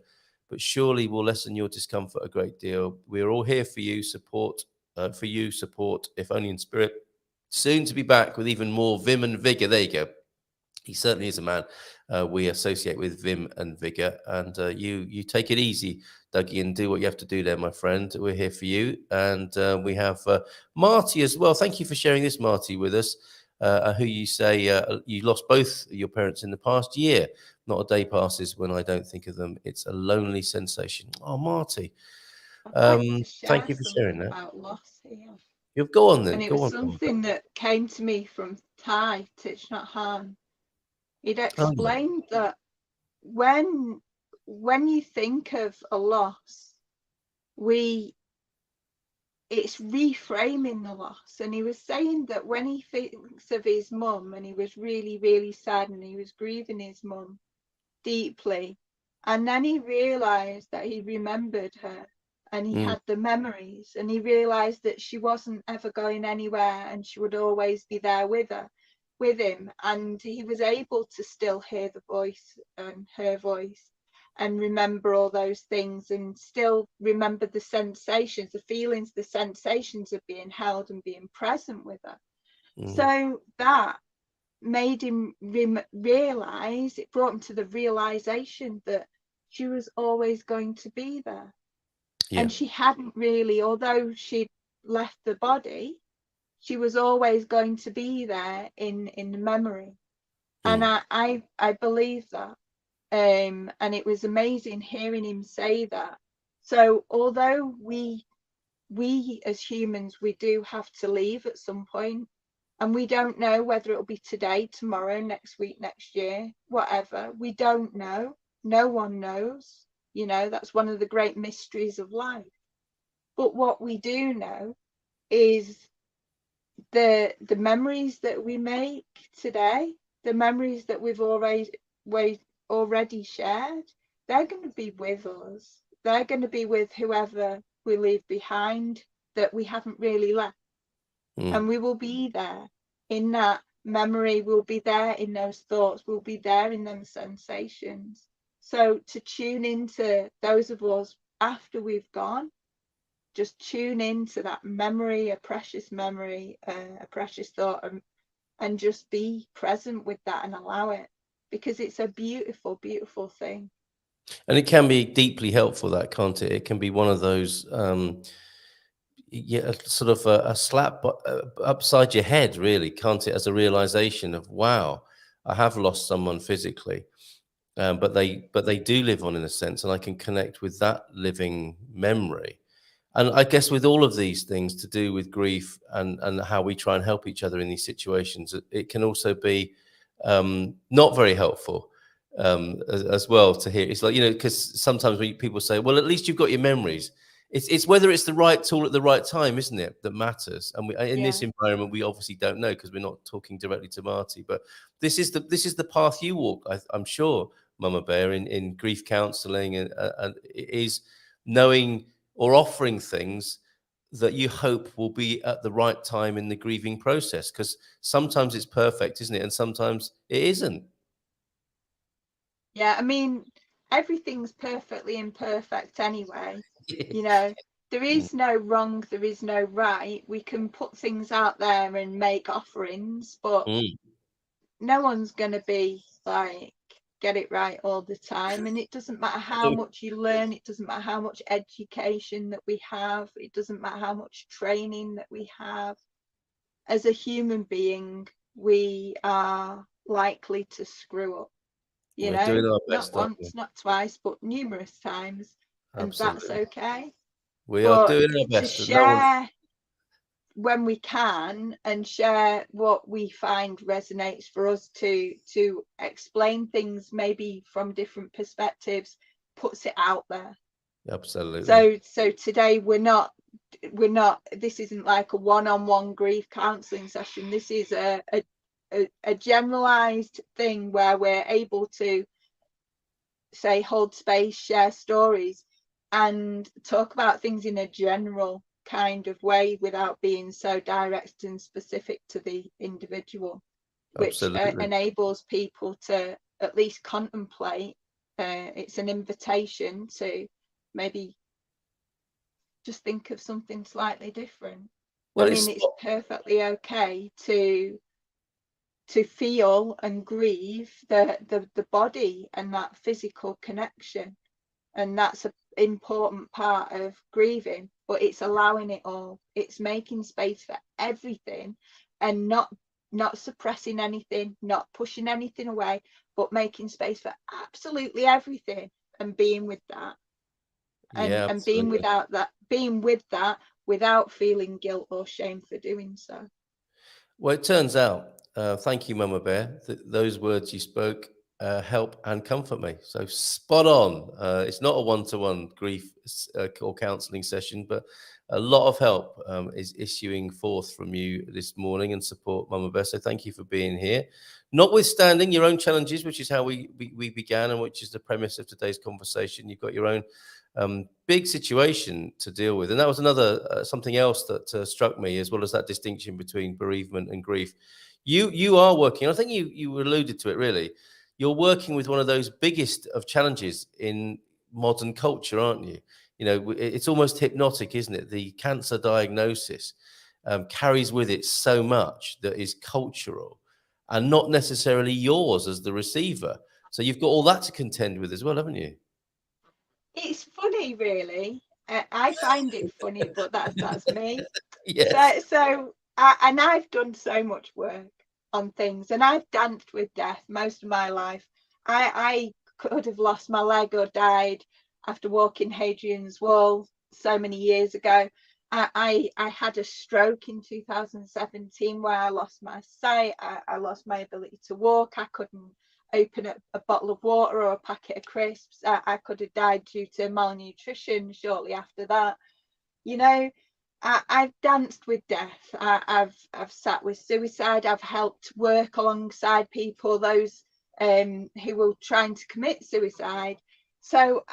but surely will lessen your discomfort a great deal. We're all here for you, support, if only in spirit. Soon to be back with even more vim and vigor. There you go. He certainly is a man we associate with vim and vigor. And you take it easy, Dougie, and do what you have to do there, my friend. We're here for you. And we have Marty as well. Thank you for sharing this, Marty, with us. Who you say you lost both your parents in the past year. Not a day passes when I don't think of them. It's a lonely sensation. Oh, Marty. I'd like to share Thank you for sharing something that. about loss here. You've go on then. And it Go was on. something that came to me from Thai, Thich Nhat Hanh. He'd Oh, yeah. explained that when you think of a loss, it's reframing the loss. And he was saying that when he thinks of his mum, and he was really, really sad, and he was grieving his mum deeply, and then he realized that he remembered her, and he had the memories, and he realized that she wasn't ever going anywhere, and she would always be there with him, and he was able to still hear the voice and her voice and remember all those things, and still remember the sensations, the feelings, the sensations of being held and being present with her. So that made him realize, it brought him to the realization that she was always going to be there. And she hadn't really, although she'd left the body, she was always going to be there in the memory. And I believe that. And it was amazing hearing him say that. So although we as humans, we do have to leave at some point, and we don't know whether it'll be today, tomorrow, next week, next year, whatever. We don't know. No one knows. You know, that's one of the great mysteries of life. But what we do know is the memories that we make today, the memories that we've already shared, they're going to be with us. They're going to be with whoever we leave behind that we haven't really left. And we will be there in that memory. We'll be there in those thoughts. We'll be there in them sensations. So to tune into those of us after we've gone, just tune into that memory, a precious memory, a precious thought, and just be present with that and allow it, because it's a beautiful, beautiful thing. And it can be deeply helpful, that, can't it? It can be one of those, sort of a slap upside your head, really, can't it? As a realization of, wow, I have lost someone physically, but they do live on in a sense, and I can connect with that living memory. And I guess with all of these things to do with grief and how we try and help each other in these situations, it can also be not very helpful as well to hear. It's like, you know, because sometimes when people say, well, at least you've got your memories. it's whether it's the right tool at the right time, isn't it, that matters. And in Yeah. this environment, we obviously don't know because we're not talking directly to Marty. But this is the path you walk, I'm sure, Mamabear, in grief counselling, and is knowing or offering things that you hope will be at the right time in the grieving process. Because sometimes it's perfect, isn't it? And sometimes it isn't. Yeah, I mean, everything's perfectly imperfect anyway. You know, there is no wrong, there is no right. We can put things out there and make offerings, but no one's going to be like, get it right all the time. And it doesn't matter how much you learn, it doesn't matter how much education that we have, it doesn't matter how much training that we have. As a human being, we are likely to screw up. You We're doing know, our not best, aren't we? once, not twice, but numerous times. And that's Absolutely. okay. We are But doing our to best. But no one's... share when we can, and share what we find resonates for us, to explain things maybe from different perspectives, puts it out there. Absolutely. So today we're not, this isn't like a one-on-one grief counselling session. This is a generalized thing where we're able to say, hold space, share stories, and talk about things in a general kind of way without being so direct and specific to the individual, which enables people to at least contemplate. It's an invitation to maybe just think of something slightly different. Well, I mean, it's perfectly okay to feel and grieve the body and that physical connection, and that's an important part of grieving. But it's allowing it all, it's making space for everything, and not suppressing anything, not pushing anything away, but making space for absolutely everything, and being with that. And being with that without feeling guilt or shame for doing so. Well, it turns out, thank you, Mamabear, those words you spoke help and comfort me. So spot on. It's not a one-to-one grief or counselling session, but a lot of help is issuing forth from you this morning and support, Mamabear. So thank you for being here. Notwithstanding your own challenges, which is how we began and which is the premise of today's conversation, you've got your own big situation to deal with. And that was another something else that struck me, as well as that distinction between bereavement and grief. You are working, I think you alluded to it really, you're working with one of those biggest of challenges in modern culture, aren't you? You know, it's almost hypnotic, isn't it? The cancer diagnosis carries with it so much that is cultural and not necessarily yours as the receiver. So you've got all that to contend with as well, haven't you? It's funny, really. I find it funny, but that's me. Yes. And I've done so much work on things, and I've danced with death most of my life. I could have lost my leg or died after walking Hadrian's Wall so many years ago. I had a stroke in 2017 where I lost my sight. I lost my ability to walk. I couldn't open a bottle of water or a packet of crisps. I could have died due to malnutrition shortly after that. You know, I've danced with death. I've sat with suicide. I've helped work alongside people, those who were trying to commit suicide. So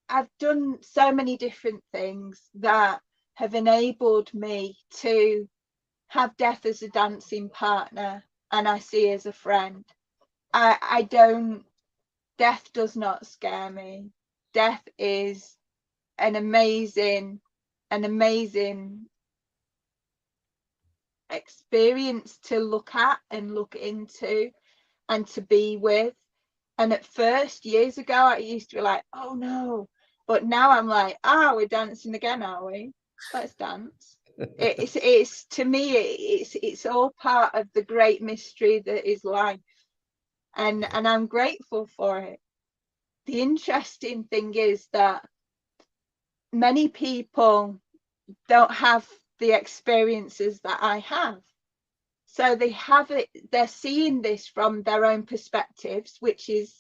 I've done so many different things that have enabled me to have death as a dancing partner, and I see as a friend. Death does not scare me. Death is an amazing experience to look at and look into and to be with. And at first, years ago, I used to be like, oh no, but now I'm like, we're dancing again, are we? Let's dance. It's to me, it's all part of the great mystery that is life, and I'm grateful for it. The interesting thing is that many people don't have the experiences that I have. So they're seeing this from their own perspectives, which is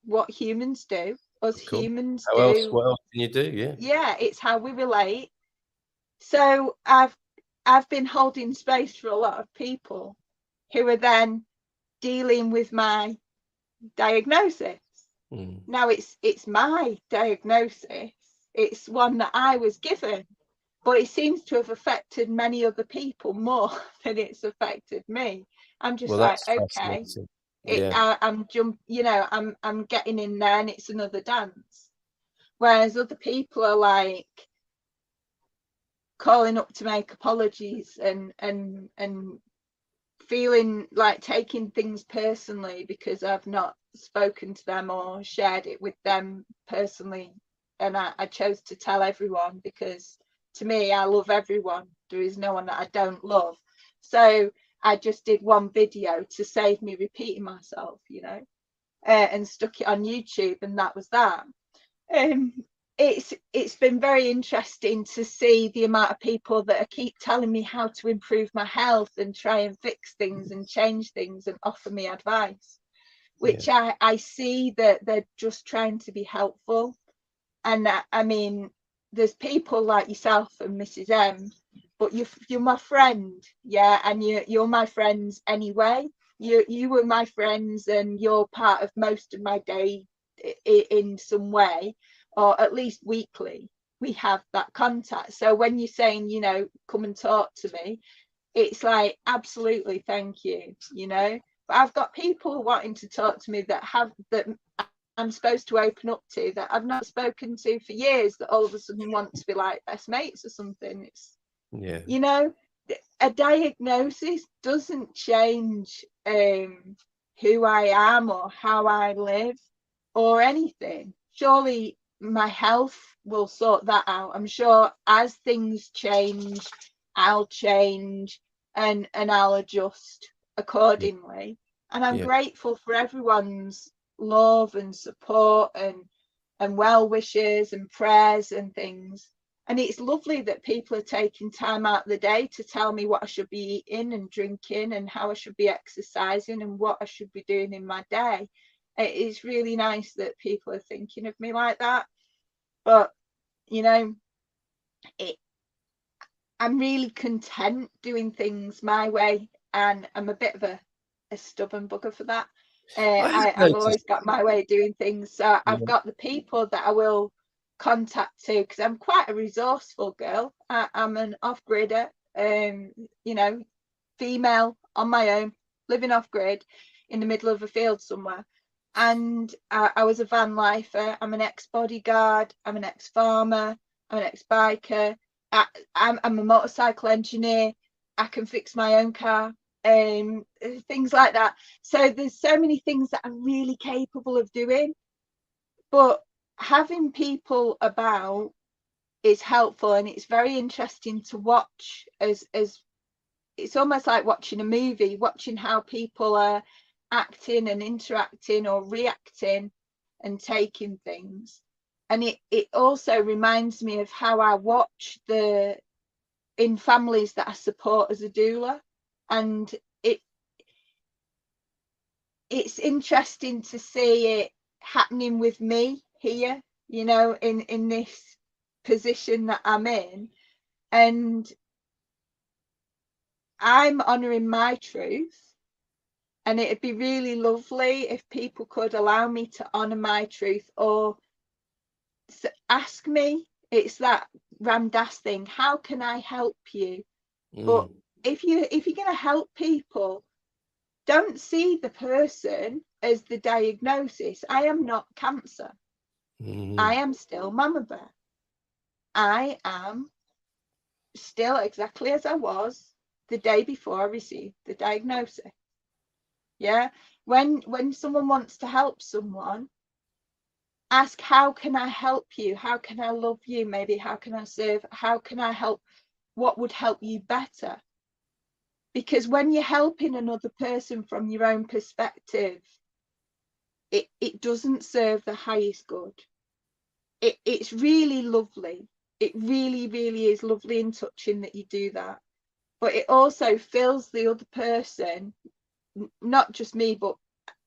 what humans do us Of course. humans How else? do. What else can you do? Yeah. Yeah, it's how we relate. So I've been holding space for a lot of people who are then dealing with my diagnosis. Now it's my diagnosis. It's one that I was given, but it seems to have affected many other people more than it's affected me. I'm just Well, like, that's okay, fascinating. Yeah. I'm getting in there and it's another dance. Whereas other people are like calling up to make apologies and feeling like taking things personally because I've not spoken to them or shared it with them personally. And I chose to tell everyone because to me, I love everyone. There is no one that I don't love. So I just did one video to save me repeating myself, and stuck it on YouTube, and that was that. It's been very interesting to see the amount of people that keep telling me how to improve my health and try and fix things and change things and offer me advice, which I see that they're just trying to be helpful. And I mean, there's people like yourself and Mrs. M, but you're my friend, yeah, and you're my friends anyway. You were my friends, and you're part of most of my day in some way, or at least weekly. We have that contact. So when you're saying, come and talk to me, it's like, absolutely, thank you, But I've got people wanting to talk to me that I'm supposed to open up to, that I've not spoken to for years, that all of a sudden want to be like best mates or something. It's, a diagnosis doesn't change who I am or how I live or anything. Surely my health will sort that out. I'm sure as things change, I'll change and I'll adjust accordingly. And I'm grateful for everyone's love and support and well wishes and prayers and things. And it's lovely that people are taking time out of the day to tell me what I should be eating and drinking and how I should be exercising and what I should be doing in my day. It is really nice that people are thinking of me like that. But, I'm really content doing things my way. And I'm a bit of a stubborn bugger for that. I've always got my way of doing things. So I've got the people that I will contact to, because I'm quite a resourceful girl. I'm an off-gridder, female on my own, living off-grid in the middle of a field somewhere. And I was a van lifer. I'm an ex-bodyguard. I'm an ex-farmer. I'm an ex-biker. I'm a motorcycle engineer. I can fix my own car. Things like that. So there's so many things that I'm really capable of doing. But having people about is helpful, and it's very interesting to watch as it's almost like watching a movie, watching how people are acting and interacting or reacting and taking things. And it also reminds me of how I watch in families that I support as a doula. And it's interesting to see it happening with me here, in this position that I'm in. And I'm honouring my truth. And it'd be really lovely if people could allow me to honour my truth, or ask me. It's that Ram Dass thing. How can I help you? But if you're going to help people, don't see the person as the diagnosis. I am not cancer. I am still Mamabear. I am still exactly as I was the day before I received the diagnosis. Yeah. When someone wants to help someone, ask, how can I help you? How can I love you? Maybe how can I serve? How can I help? What would help you better? Because when you're helping another person from your own perspective, it doesn't serve the highest good. It's really lovely. It really, really is lovely and touching that you do that. But it also fills the other person, not just me, but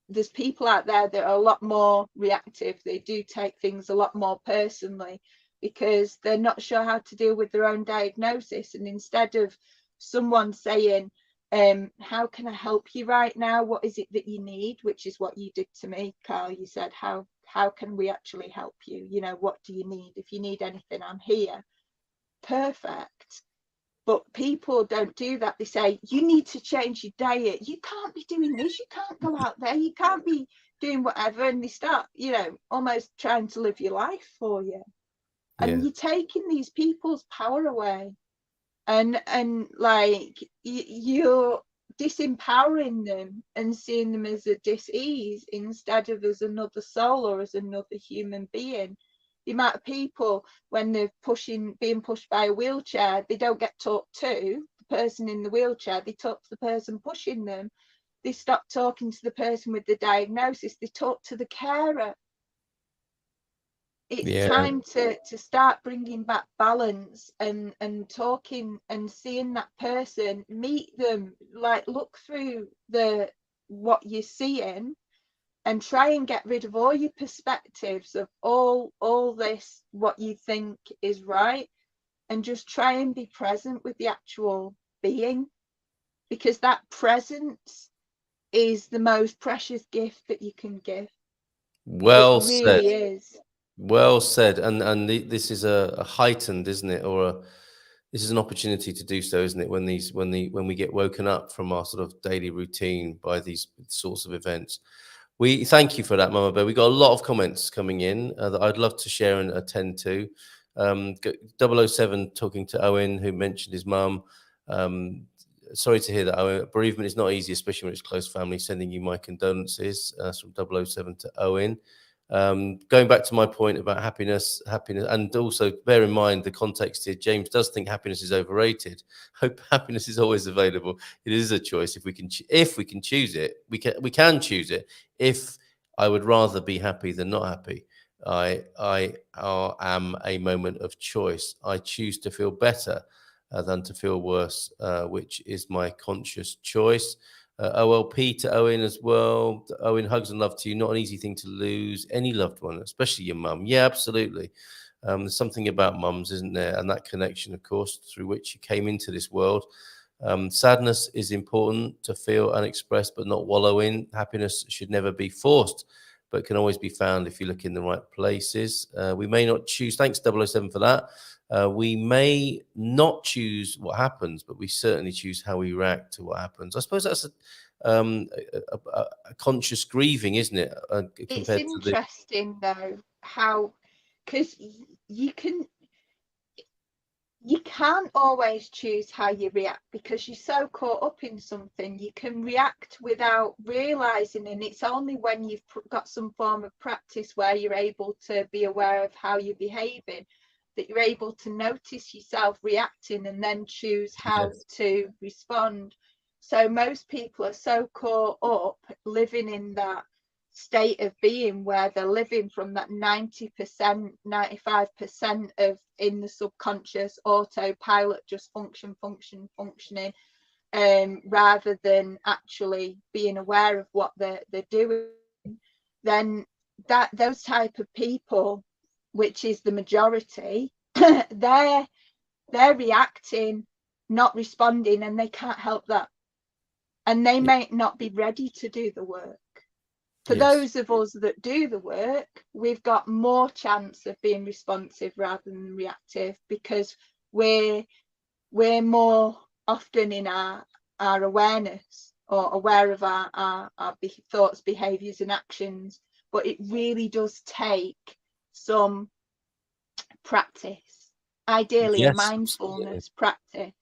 there's people out there that are a lot more reactive. They do take things a lot more personally because they're not sure how to deal with their own diagnosis. And instead of someone saying, how can I help you right now? What is it that you need? Which is what you did to me, Carl. You said, how can we actually help you? You know, what do you need? If you need anything, I'm here. Perfect. But people don't do that. They say, you need to change your diet. You can't be doing this. You can't go out there. You can't be doing whatever. And they start, you know, almost trying to live your life for you. And you're taking these people's power away. And like, you're disempowering them and seeing them as a dis-ease instead of as another soul or as another human being. The amount of people, when they're being pushed by a wheelchair, they don't get talked to the person in the wheelchair. They talk to the person pushing them. They stop talking to the person with the diagnosis. They talk to the carer. It's time to start bringing back balance and talking and seeing that person, meet them, like look through what you're seeing, and try and get rid of all your perspectives of all this, what you think is right, and just try and be present with the actual being, because that presence is the most precious gift that you can give. Well It really said. is. Well said. And this is a heightened, isn't it? This is an opportunity to do so, isn't it? When we get woken up from our sort of daily routine by these sorts of events. We thank you for that, Mama Bear. We got a lot of comments coming in that I'd love to share and attend to. 007 talking to Owen, who mentioned his mum. Sorry to hear that, Owen. Bereavement is not easy, especially when it's close family. Sending you my condolences from 007 to Owen. Going back to my point about happiness, and also bear in mind the context here. James does think happiness is overrated. Hope happiness is always available. It is a choice. If we can choose it, we can choose it. If I would rather be happy than not happy, I am a moment of choice. I choose to feel better than to feel worse, which is my conscious choice. OLP to Owen as well. Owen, hugs and love to you. Not an easy thing to lose any loved one, especially your mum. Yeah, absolutely. There's something about mums, isn't there? And that connection, of course, through which you came into this world. Sadness is important to feel and express, but not wallow in. Happiness should never be forced, but can always be found if you look in the right places. We may not choose, thanks 007 for that. We may not choose what happens, but we certainly choose how we react to what happens. I suppose that's a conscious grieving, isn't it? It's interesting though how, because you can't always choose how you react because you're so caught up in something. You can react without realizing, and it's only when you've got some form of practice where you're able to be aware of how you're behaving that you're able to notice yourself reacting and then choose how to respond. So most people are so caught up living in that state of being where they're living from that 90%, 95% of in the subconscious autopilot, just functioning, rather than actually being aware of what they're doing. Then those type of people, which is the majority, they're reacting, not responding, and they can't help that. And they may not be ready to do the work. For those of us that do the work, we've got more chance of being responsive rather than reactive, because we're more often in our awareness or aware of our thoughts, behaviors and actions. But it really does take some practice, ideally a mindfulness practice,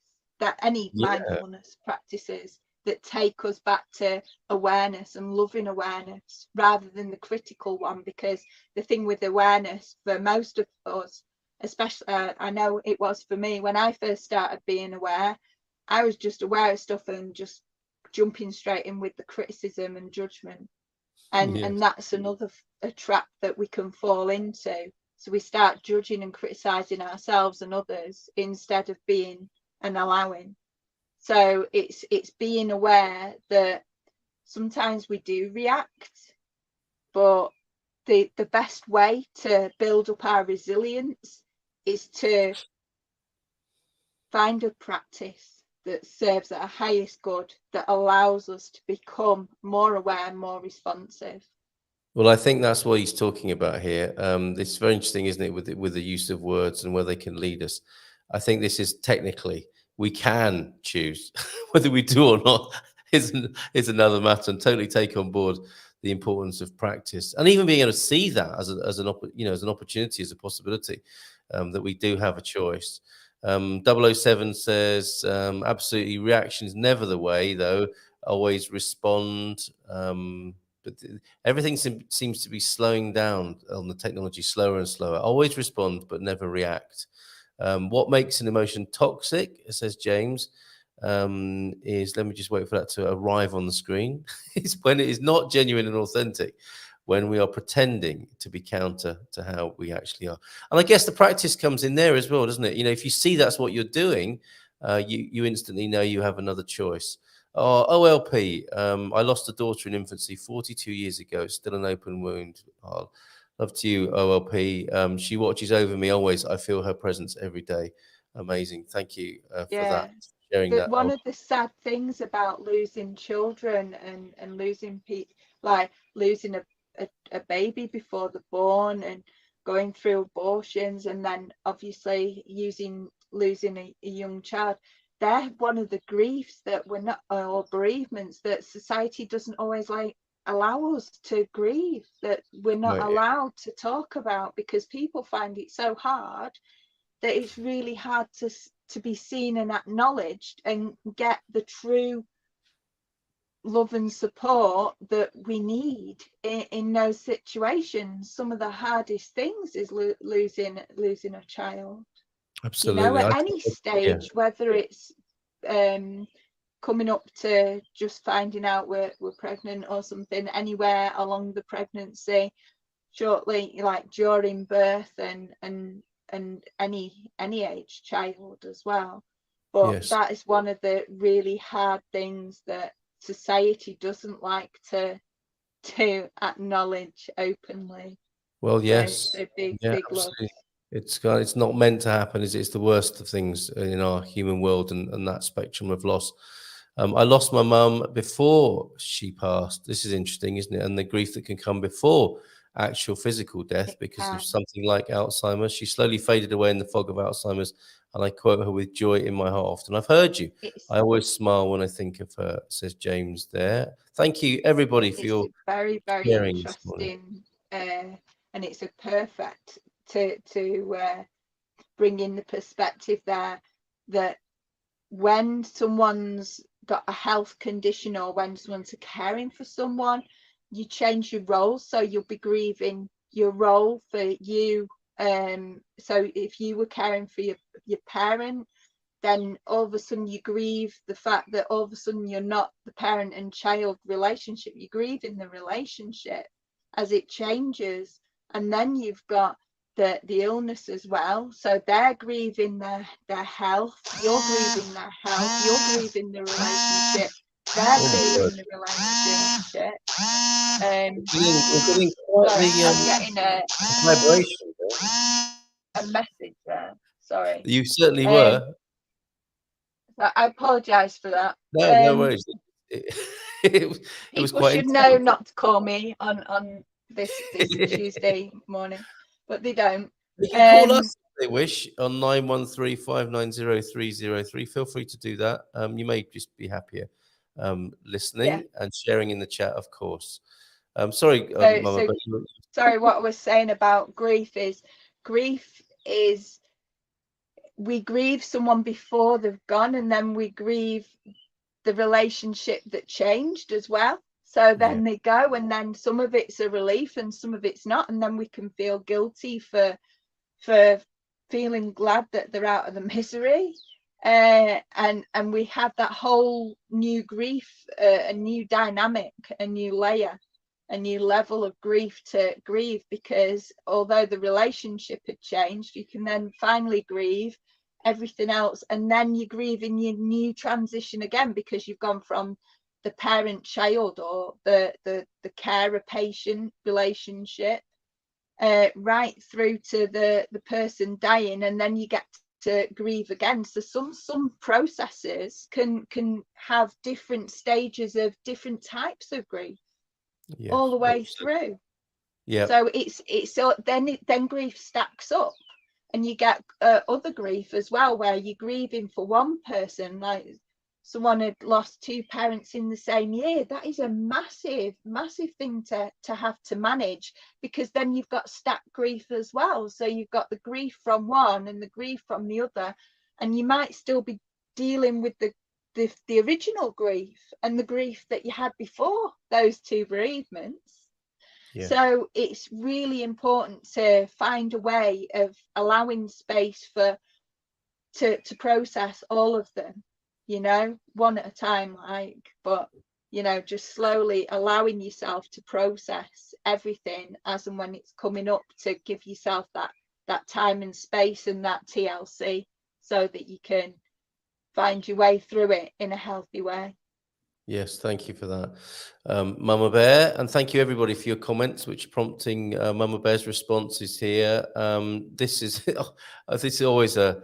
that any mindfulness practices that take us back to awareness and loving awareness rather than the critical one. Because the thing with awareness for most of us, especially I know it was for me when I first started being aware, I was just aware of stuff and just jumping straight in with the criticism and judgment, and that's another a trap that we can fall into. So we start judging and criticizing ourselves and others instead of being and allowing. So it's being aware that sometimes we do react, but the best way to build up our resilience is to find a practice that serves our highest good, that allows us to become more aware, more responsive. Well, I think that's what he's talking about here. It's very interesting, isn't it, with the use of words and where they can lead us. I think this is technically we can choose whether we do or not is another matter, and totally take on board the importance of practice and even being able to see that as as an opportunity, as a possibility, that we do have a choice. 007 says absolutely, reaction is never the way, though. Always respond. But everything seems to be slowing down on the technology, slower and slower. Always respond, but never react. What makes an emotion toxic, says James, is, let me just wait for that to arrive on the screen, is when it is not genuine and authentic, when we are pretending to be counter to how we actually are. And I guess the practice comes in there as well, doesn't it? If you see that's what you're doing, you instantly know you have another choice. Oh, OLP. I lost a daughter in infancy 42 years ago. Still an open wound. Oh, love to you, OLP. She watches over me always. I feel her presence every day. Amazing. Thank you for that. Sharing that. One of the sad things about losing children and losing people, like losing a baby before they're born and going through abortions, and then obviously losing a young child, they're one of the griefs that we're not, or bereavements that society doesn't always allow us to grieve, that we're not allowed to talk about, because people find it so hard that it's really hard to be seen and acknowledged and get the true love and support that we need in those situations. Some of the hardest things is losing a child. Absolutely. At any stage, whether it's coming up to just finding out we're pregnant or something, anywhere along the pregnancy, shortly, like during birth, and any age child as well. But that is one of the really hard things that society doesn't like to acknowledge openly. Well, yes. So big loss. It's not meant to happen, is it? It's the worst of things in our human world, and that spectrum of loss. I lost my mum before she passed. This is interesting, isn't it? And the grief that can come before actual physical death because of something like Alzheimer's. She slowly faded away in the fog of Alzheimer's, and I quote her with joy in my heart often. I've heard you. I always smile when I think of her, says James there. Thank you, everybody, for your very, very interesting, and it's a perfect to bring in the perspective there that when someone's got a health condition or when someone's caring for someone, you change your role. So you'll be grieving your role for you. So if you were caring for your parent, then all of a sudden you grieve the fact that all of a sudden you're not the parent and child relationship. You grieve in the relationship as it changes. And then you've got the illness as well. So they're grieving their health, you're grieving their health, you're grieving the relationship, they're grieving the relationship. I'm getting a vibration there. A message there. Sorry. You certainly were. I apologise for that. No worries. It was quite. People should know not to call me on this Tuesday morning, but they don't. They can call us if they wish on 913-590-303. Feel free to do that. You may just be happier listening and sharing in the chat, of course. Sorry, Mama. Sorry, what I was saying about grief is we grieve someone before they've gone, and then we grieve the relationship that changed as well. So then they go, and then some of it's a relief and some of it's not, and then we can feel guilty for feeling glad that they're out of the misery, and we have that whole new grief, a new dynamic, a new layer, a new level of grief to grieve, because although the relationship had changed, you can then finally grieve everything else, and then you grieve in your new transition again, because you've gone from the parent-child or the carer-patient relationship, right through to the person dying, and then you get to grieve again. So some processes can have different stages of different types of grief, all the way through. Yeah. So then grief stacks up, and you get other grief as well, where you're grieving for one person, like someone had lost 2 parents in the same year. That is a massive thing to have to manage, because then you've got stacked grief as well. So you've got the grief from one and the grief from the other, and you might still be dealing with the original grief and the grief that you had before those 2 bereavements. Yeah. So it's really important to find a way of allowing space to process all of them, you know, one at a time, but you know, just slowly allowing yourself to process everything as and when it's coming up, to give yourself that time and space and that TLC, so that you can find your way through it in a healthy way. Yes, thank you for that, Mama Bear, and thank you everybody for your comments, which prompting Mama Bear's responses here. This is this is always a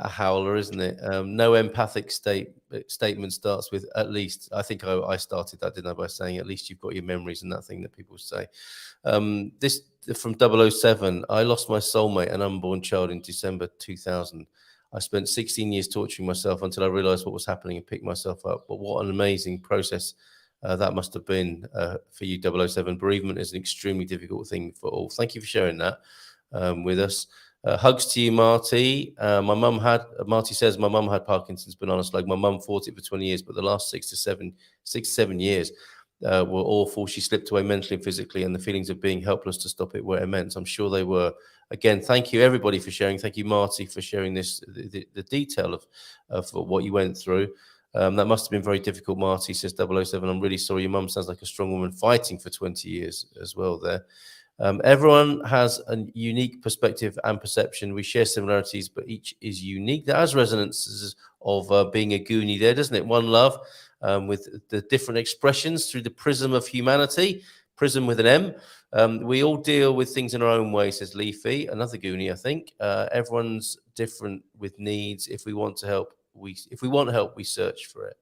howler, isn't it? No empathic statement starts with "at least." I think I started that, didn't I, by saying "at least you've got your memories," and that thing that people say. This from 007. I lost my soulmate, an unborn child, in December 2000. I spent 16 years torturing myself until I realized what was happening and picked myself up. But what an amazing process that must have been for you, 007. Bereavement is an extremely difficult thing for all. Thank you for sharing that with us. Hugs to you, Marty. Marty says, my mum had Parkinson's banana slug. My mum fought it for 20 years, but the last 6 to 7 years were awful. She slipped away mentally and physically, and the feelings of being helpless to stop it were immense. I'm sure they were. Again, thank you everybody for sharing. Thank you, Marty, for sharing the detail of what you went through. That must have been very difficult, Marty, says 007. I'm really sorry. Your mum sounds like a strong woman fighting for 20 years as well there. Everyone has a unique perspective and perception. We share similarities, but each is unique. That has resonances of being a Goonie there, doesn't it? One love, with the different expressions through the prism of humanity, prism with an M. We all deal with things in our own way, says Leafy, another Goonie, I think. Everyone's different with needs. If we want help, we search for it.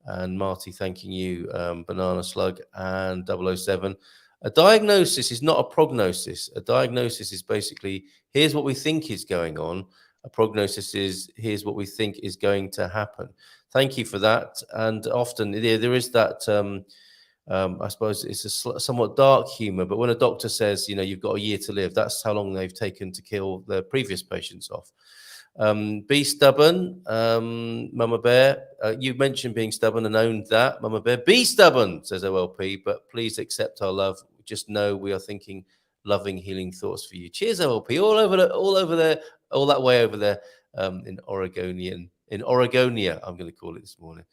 And Marty, thanking you, Banana Slug and 007. A diagnosis is not a prognosis. A diagnosis is basically, here's what we think is going on. A prognosis is, here's what we think is going to happen. Thank you for that. And often there is that, I suppose it's a somewhat dark humor, but when a doctor says, you know, you've got a year to live, that's how long they've taken to kill their previous patients off. Be stubborn, Mama Bear. You mentioned being stubborn and owned that, Mama Bear. Be stubborn, says OLP, but please accept our love. Just know we are thinking loving, healing thoughts for you. Cheers, OLP. All that way over there, in Oregonia, I'm going to call it this morning.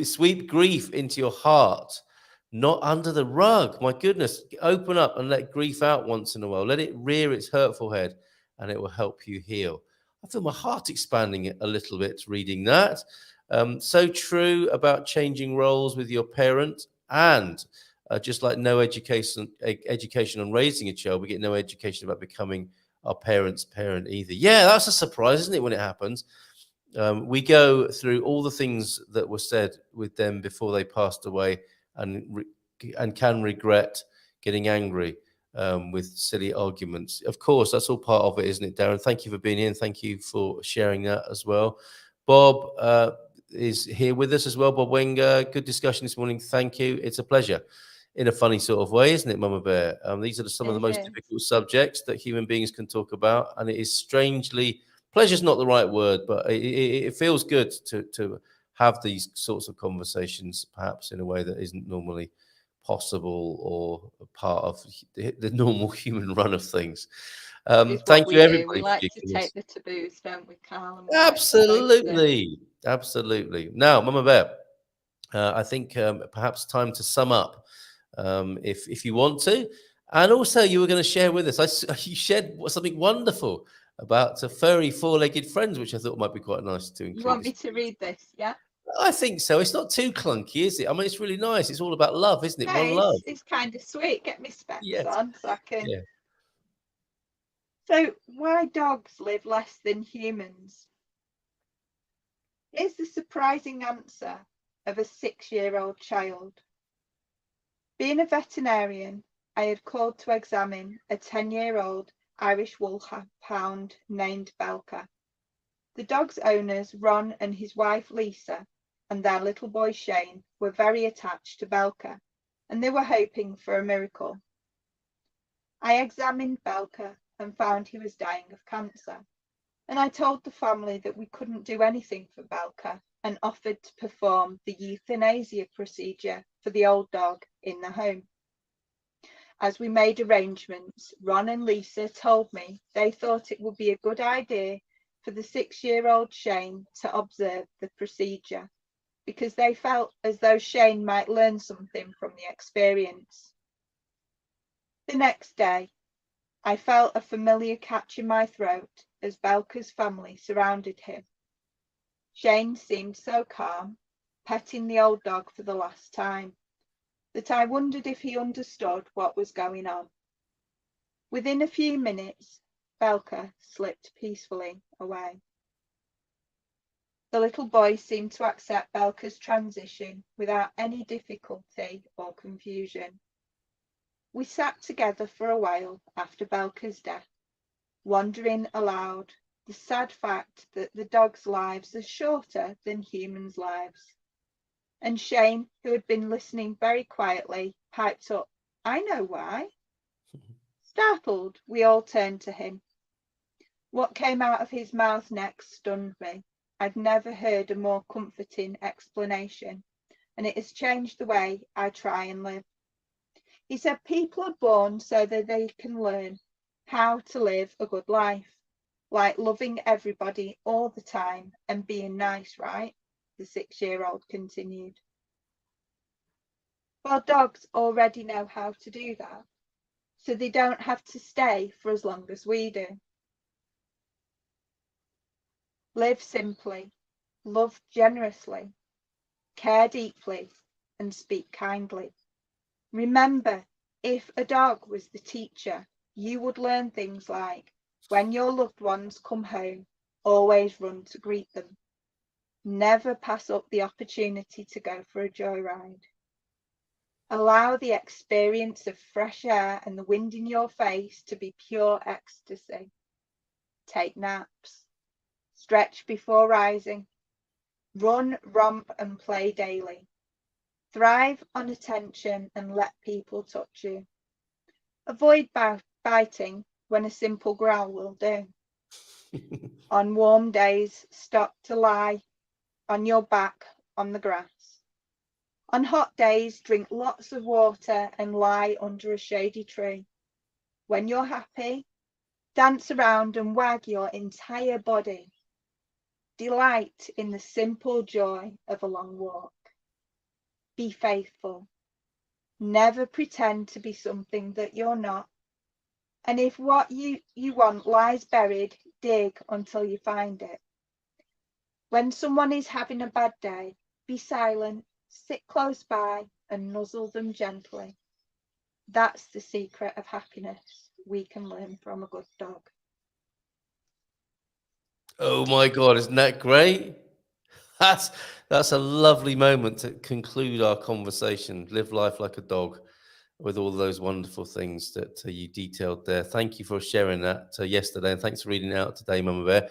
Sweep grief into your heart, not under the rug. My goodness, open up and let grief out once in a while. Let it rear its hurtful head, and it will help you heal. I feel my heart expanding a little bit reading that. So true about changing roles with your parent, and just like no education on raising a child, we get no education about becoming our parent's parent either. Yeah, that's a surprise, isn't it, when it happens? We go through all the things that were said with them before they passed away, and can regret getting angry with silly arguments. Of course, that's all part of it, isn't it, Darren? Thank you for being here, and thank you for sharing that as well. Bob is here with us as well. Bob Wenger, good discussion this morning. Thank you. It's a pleasure. In a funny sort of way, isn't it, Mama Bear? These are some of the most difficult subjects that human beings can talk about, and it is strangely, pleasure's not the right word, but it feels good to have these sorts of conversations, perhaps in a way that isn't normally possible or part of the normal human run of things. Thank you, everybody. We like to take the taboos, don't we, Carl? Absolutely. Now, Mama Bear, I think perhaps time to sum up, if you want to. And also, you were going to share with us, you shared something wonderful about furry four-legged friends, which I thought might be quite nice to include. You want me to read this, yeah? I think so. It's not too clunky, is it? I mean, it's really nice. It's all about love, isn't it? No, One love. it's kind of sweet. Get me specs Yes. on so I can. Yeah. So why dogs live less than humans? Here's the surprising answer of a 6-year-old child. Being a veterinarian, I had called to examine a 10-year-old Irish wolfhound named Belka. The dog's owners, Ron and his wife Lisa, and their little boy Shane, were very attached to Belka, and they were hoping for a miracle. I examined Belka and found he was dying of cancer, and I told the family that we couldn't do anything for Belka and offered to perform the euthanasia procedure for the old dog in the home. As we made arrangements, Ron and Lisa told me they thought it would be a good idea for the 6-year-old Shane to observe the procedure, because they felt as though Shane might learn something from the experience. The next day, I felt a familiar catch in my throat as Belka's family surrounded him. Shane seemed so calm, petting the old dog for the last time, that I wondered if he understood what was going on. Within a few minutes, Belka slipped peacefully away. The little boy seemed to accept Belka's transition without any difficulty or confusion. We sat together for a while after Belka's death, wondering aloud the sad fact that the dogs' lives are shorter than humans' lives. And Shane, who had been listening very quietly, piped up, "I know why." Startled, we all turned to him. What came out of his mouth next stunned me. I'd never heard a more comforting explanation, and it has changed the way I try and live. He said people are born so that they can learn how to live a good life, like loving everybody all the time and being nice, right? The 6-year-old continued. Well, dogs already know how to do that, so they don't have to stay for as long as we do. Live simply, love generously, care deeply, and speak kindly. Remember, if a dog was the teacher, you would learn things like, when your loved ones come home, always run to greet them. Never pass up the opportunity to go for a joyride. Allow the experience of fresh air and the wind in your face to be pure ecstasy. Take naps. Stretch before rising. Run, romp, and play daily. Thrive on attention and let people touch you. Avoid biting when a simple growl will do. On warm days, stop to lie on your back on the grass. On hot days, drink lots of water and lie under a shady tree. When you're happy, dance around and wag your entire body. Delight in the simple joy of a long walk. Be faithful. Never pretend to be something that you're not. And if what you want lies buried, dig until you find it. When someone is having a bad day, be silent, sit close by and nuzzle them gently. That's the secret of happiness we can learn from a good dog. Oh my God, isn't that great? That's a lovely moment to conclude our conversation. Live life like a dog, with all those wonderful things that you detailed there. Thank you for sharing that yesterday, and thanks for reading it out today, Mama Bear.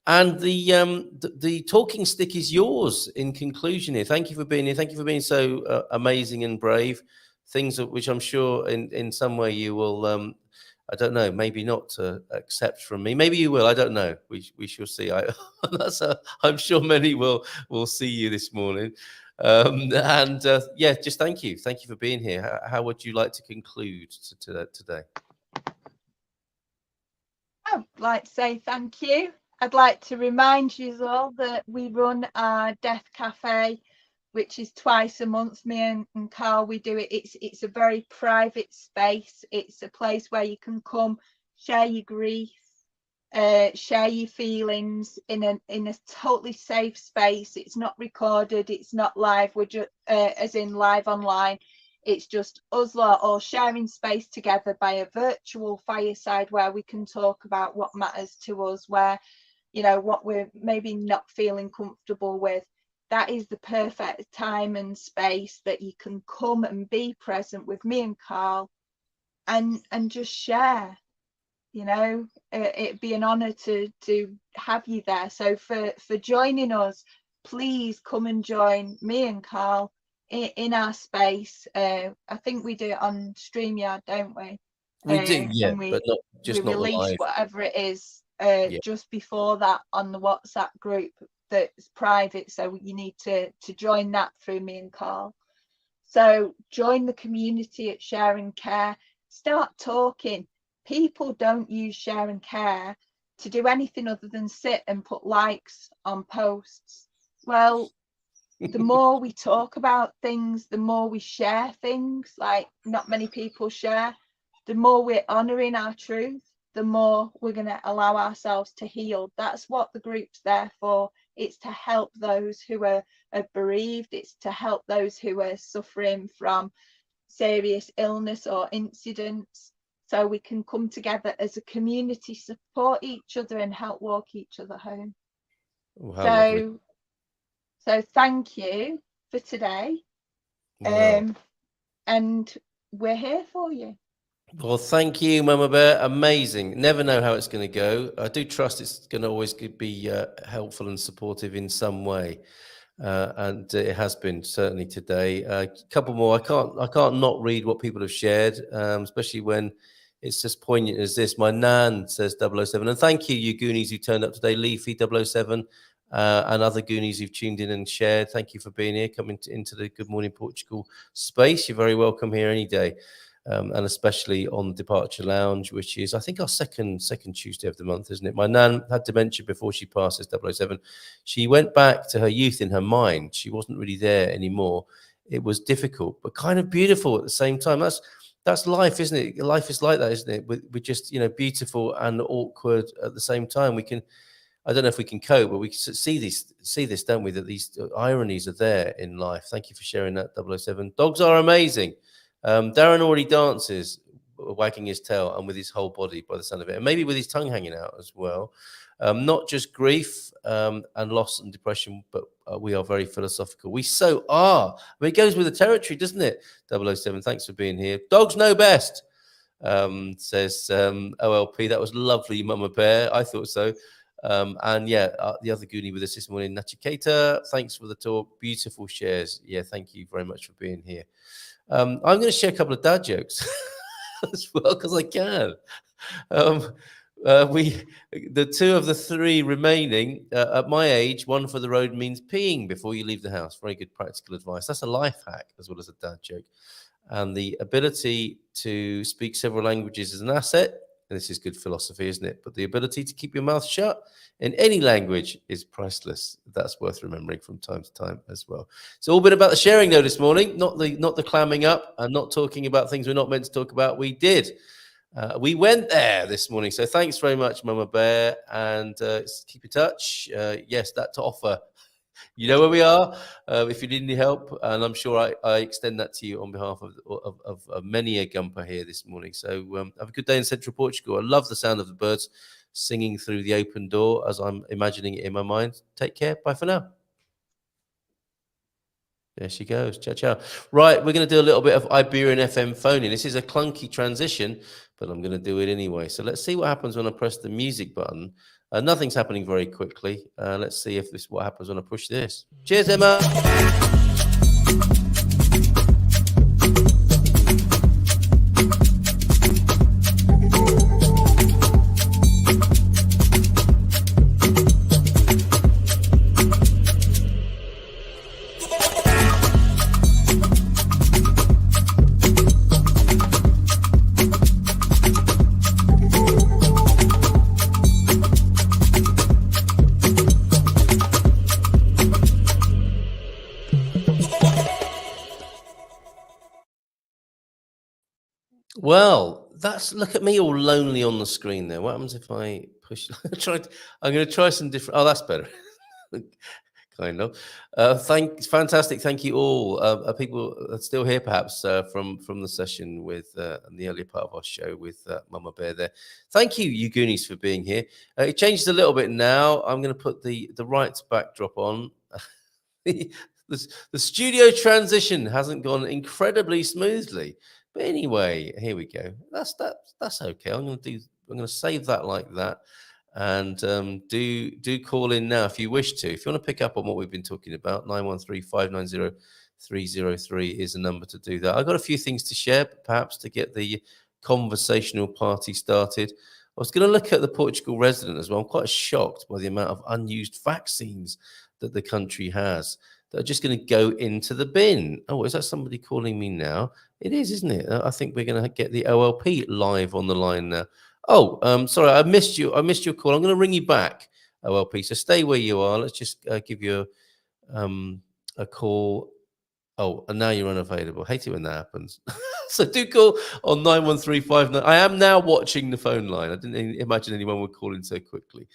And the talking stick is yours in conclusion here. Thank you for being here. Thank you for being so amazing and brave. Things which I'm sure in some way you will, I don't know, maybe not accept from me. Maybe you will. I don't know. We shall see. I'm sure many will see you this morning. Yeah, just thank you. Thank you for being here. How would you like to conclude today? I'd like to say thank you. I'd like to remind you all that we run our Death Cafe, which is twice a month. Me and Carl, we do it. It's a very private space. It's a place where you can come, share your grief, share your feelings in a totally safe space. It's not recorded, it's not live, we're just as in live online. It's just us lot all sharing space together by a virtual fireside where we can talk about what matters to us, where, you know, what we're maybe not feeling comfortable with. That is the perfect time and space that you can come and be present with me and Carl and just share. You know, it'd be an honor to have you there. So for joining us, please come and join me and Carl in our space. I think we do it on StreamYard, don't we? We do, yeah, and but not just we not release live. whatever it is just before that on the WhatsApp group that's private, so you need to join that through me and Carl. So join the community at Share and Care. Start talking. People don't use Share and Care to do anything other than sit and put likes on posts. Well, the more we talk about things, the more we share things like not many people share, the more we're honouring our truth, the more we're going to allow ourselves to heal. That's what the group's there for. It's to help those who are bereaved. It's to help those who are suffering from serious illness or incidents, so we can come together as a community, support each other and help walk each other home. Oh, so thank you for today. Wow. And we're here for you. Well, thank you, Mama Bear. Amazing. Never know how it's going to go. I do trust it's going to always be helpful and supportive in some way, and it has been certainly today. A couple more. I can't not read what people have shared, especially when it's just poignant as this. My nan says 007, and thank you, you Goonies who turned up today. Leafy 007. And other Goonies who've tuned in and shared. Thank you for being here, coming into the Good Morning Portugal space. You're very welcome here any day. And especially on Departure Lounge, which is, I think, our second Tuesday of the month, isn't it? My nan had dementia before she passed as 007. She went back to her youth in her mind. She wasn't really there anymore. It was difficult, but kind of beautiful at the same time. That's life, isn't it? Life is like that, isn't it? We're just, beautiful and awkward at the same time. We can, I don't know if we can cope, but we see this, don't we? That these ironies are there in life. Thank you for sharing that, 007. Dogs are amazing. Darren already dances, wagging his tail and with his whole body by the sound of it, and maybe with his tongue hanging out as well. Not just grief and loss and depression, but we are very philosophical. We so are. I mean, it goes with the territory, doesn't it? 007, thanks for being here. Dogs know best, says OLP. That was lovely, Mama Bear. I thought so. And yeah, the other Goonie with us this morning, Nachiketa, thanks for the talk. Beautiful shares. Yeah, thank you very much for being here. I'm going to share a couple of dad jokes as well, because I can. The two of the three remaining at my age, one for the road means peeing before you leave the house. Very good practical advice. That's a life hack as well as a dad joke. And the ability to speak several languages is an asset. And this is good philosophy, isn't it? But the ability to keep your mouth shut in any language is priceless. That's worth remembering from time to time as well. It's all been about the sharing though this morning, not the clamming up and not talking about things we're not meant to talk about. We did. We went there this morning. So thanks very much, Mama Bear. And keep in touch. Yes, that to offer. You know where we are if you need any help, and I'm sure I extend that to you on behalf of many a GuMPer here this morning. So have a good day in Central Portugal. I love the sound of the birds singing through the open door as I'm imagining it in my mind. Take care. Bye for now. There she goes. Ciao, ciao. Right, we're going to do a little bit of Iberian FM phoning. This is a clunky transition, but I'm going to do it anyway. So let's see what happens when I press the music button. Nothing's happening very quickly. Let's see if this is what happens when I push this. Cheers, Emma. Well, That's look at me all lonely on the screen there. What happens if I push? I'm going to try some different. Oh, that's better. Kind of. Fantastic. Thank you all. People are still here, perhaps from the session with the earlier part of our show with Mama Bear. There. Thank you, you Goonies, for being here. It changes a little bit now. I'm going to put the right backdrop on. the, the studio transition hasn't gone incredibly smoothly, but anyway, here we go. That's okay. I'm going to save that like that. And do call in now if you wish to. If you want to pick up on what we've been talking about, 913-590-303 is the number to do that. I've got a few things to share, perhaps to get the conversational party started. I was going to look at the Portugal resident as well. I'm quite shocked by the amount of unused vaccines that the country has that are just going to go into the bin. Oh, is that somebody calling me now? It is, isn't it? I think we're going to get the OLP live on the line now. Oh, sorry, I missed you. I missed your call. I'm going to ring you back, OLP. So stay where you are. Let's just give you a call. Oh, and now you're unavailable. Hate it when that happens. So do call on 91359. I am now watching the phone line. I didn't imagine anyone would call in so quickly.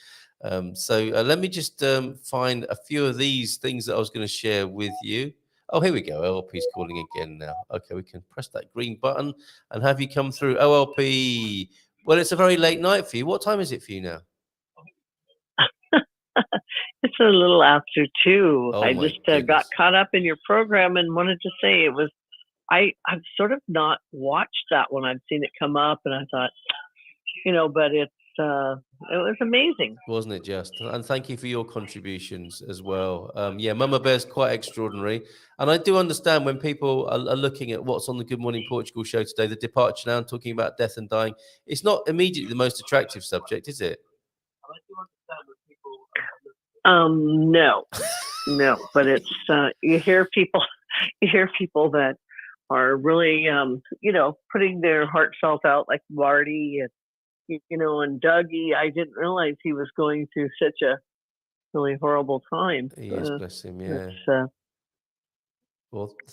So let me just find a few of these things that I was going to share with you. Oh, here we go. OLP's calling again now. Okay, we can press that green button and have you come through. OLP. Well, it's a very late night for you. What time is it for you now? It's a little after 2. Oh, I my just goodness. got caught up in your program and wanted to say I've sort of not watched that one. I've seen it come up and I thought, but it was amazing. Wasn't it just? And thank you for your contributions as well. Yeah, Mama Bear's quite extraordinary. And I do understand when people are looking at what's on the Good Morning Portugal show today, the departure now, and talking about death and dying. It's not immediately the most attractive subject, is it? No, but it's you hear people that are really putting their heartfelt out, like Marty and and Dougie. I didn't realize he was going through such a really horrible time. He is, bless him. Yeah.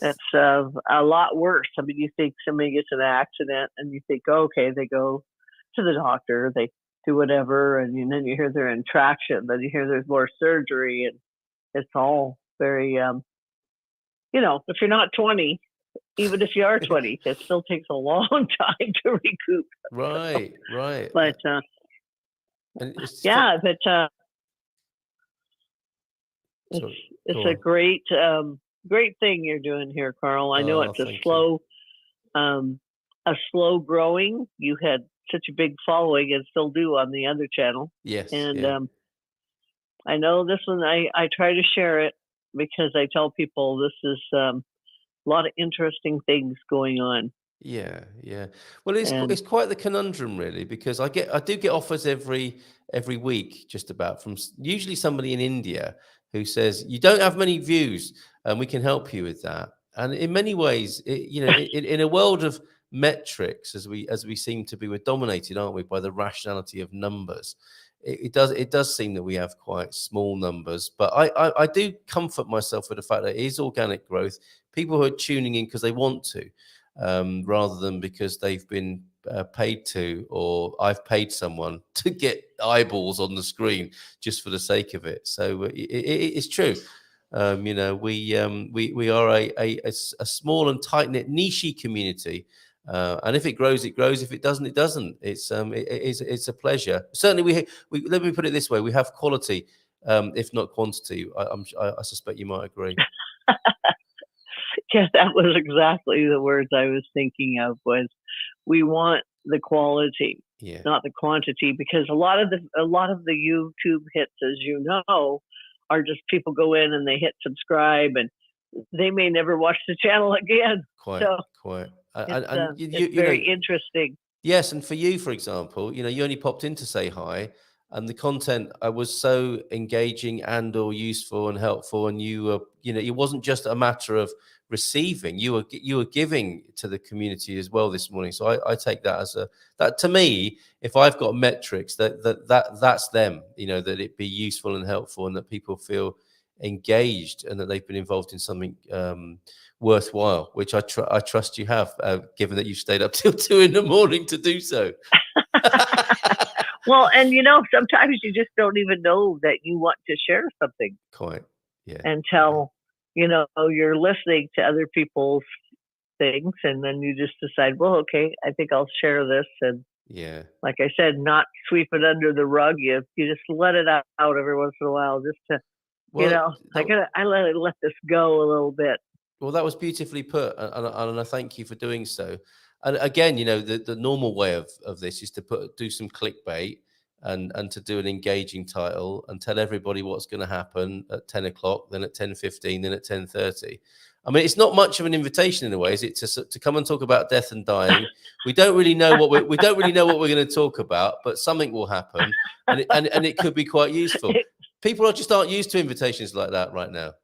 That's a lot worse. I mean, you think somebody gets in an accident and you think, okay, they go to the doctor, they do whatever, and then you hear they're in traction, then you hear there's more surgery, and it's all very, if you're not 20, even if you are 20, it still takes a long time to recoup. Right. But it's a great thing you're doing here, Carl. I know it's a slow growing. You had such a big following and still do on the other channel. Yes. And I know this one, I try to share it because I tell people this is a lot of interesting things going on. Yeah. Well, it's quite the conundrum, really, because I do get offers every week, just about, from usually somebody in India who says, you don't have many views and we can help you with that. And in many ways, in a world of metrics, as we seem to be, we're dominated, aren't we, by the rationality of numbers. It does seem that we have quite small numbers, but I do comfort myself with the fact that it is organic growth. People who are tuning in because they want to, rather than because they've been paid to, or I've paid someone to get eyeballs on the screen just for the sake of it. So it's true. We are a small and tight knit niche community. And if it grows, it grows. If it doesn't, it doesn't. It's a pleasure. Certainly, we let me put it this way: we have quality, if not quantity. I suspect you might agree. Yeah, that was exactly the words I was thinking of. Was we want the quality, not the quantity, because a lot of the YouTube hits, as you know, are just people go in and they hit subscribe and they may never watch the channel again. Quite. It's very interesting. Yes, and for you, for example, you only popped in to say hi, and the content was so engaging and or useful and helpful, and you were, it wasn't just a matter of receiving; you were giving to the community as well this morning. So I take that as that to me, if I've got metrics, that's them, that it be useful and helpful, and that people feel engaged and that they've been involved in something worthwhile, which I trust you have, given that you've stayed up till 2 a.m. to do so. Well, and sometimes you just don't even know that you want to share something. Quite, yeah. Until you're listening to other people's things, and then you just decide, well, okay, I think I'll share this. And yeah, like I said, not sweep it under the rug. You just let it out every once in a while, just to I let this go a little bit. Well, that was beautifully put, and I thank you for doing so. And again, the normal way of this is to do some clickbait and to do an engaging title and tell everybody what's going to happen at 10 o'clock, then at 10:15, then at 10:30. I mean, it's not much of an invitation in a way, is it, to come and talk about death and dying? We don't really know what we're going to talk about, but something will happen, and it could be quite useful. People just aren't used to invitations like that right now.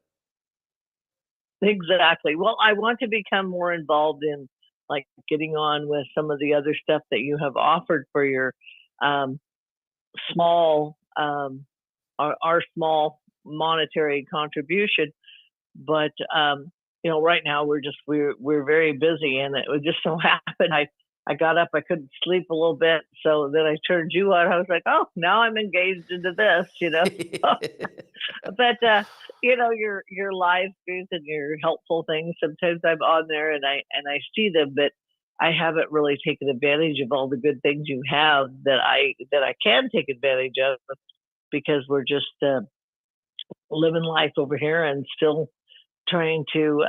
Exactly. Well, I want to become more involved in like getting on with some of the other stuff that you have offered for your small our small monetary contribution. But right now we're very busy, and it would just so happen I got up, I couldn't sleep a little bit, so then I turned you on. I was like, oh, now I'm engaged into this, But your live streams and your helpful things, sometimes I'm on there and I see them, but I haven't really taken advantage of all the good things you have that I can take advantage of, because we're just living life over here and still trying to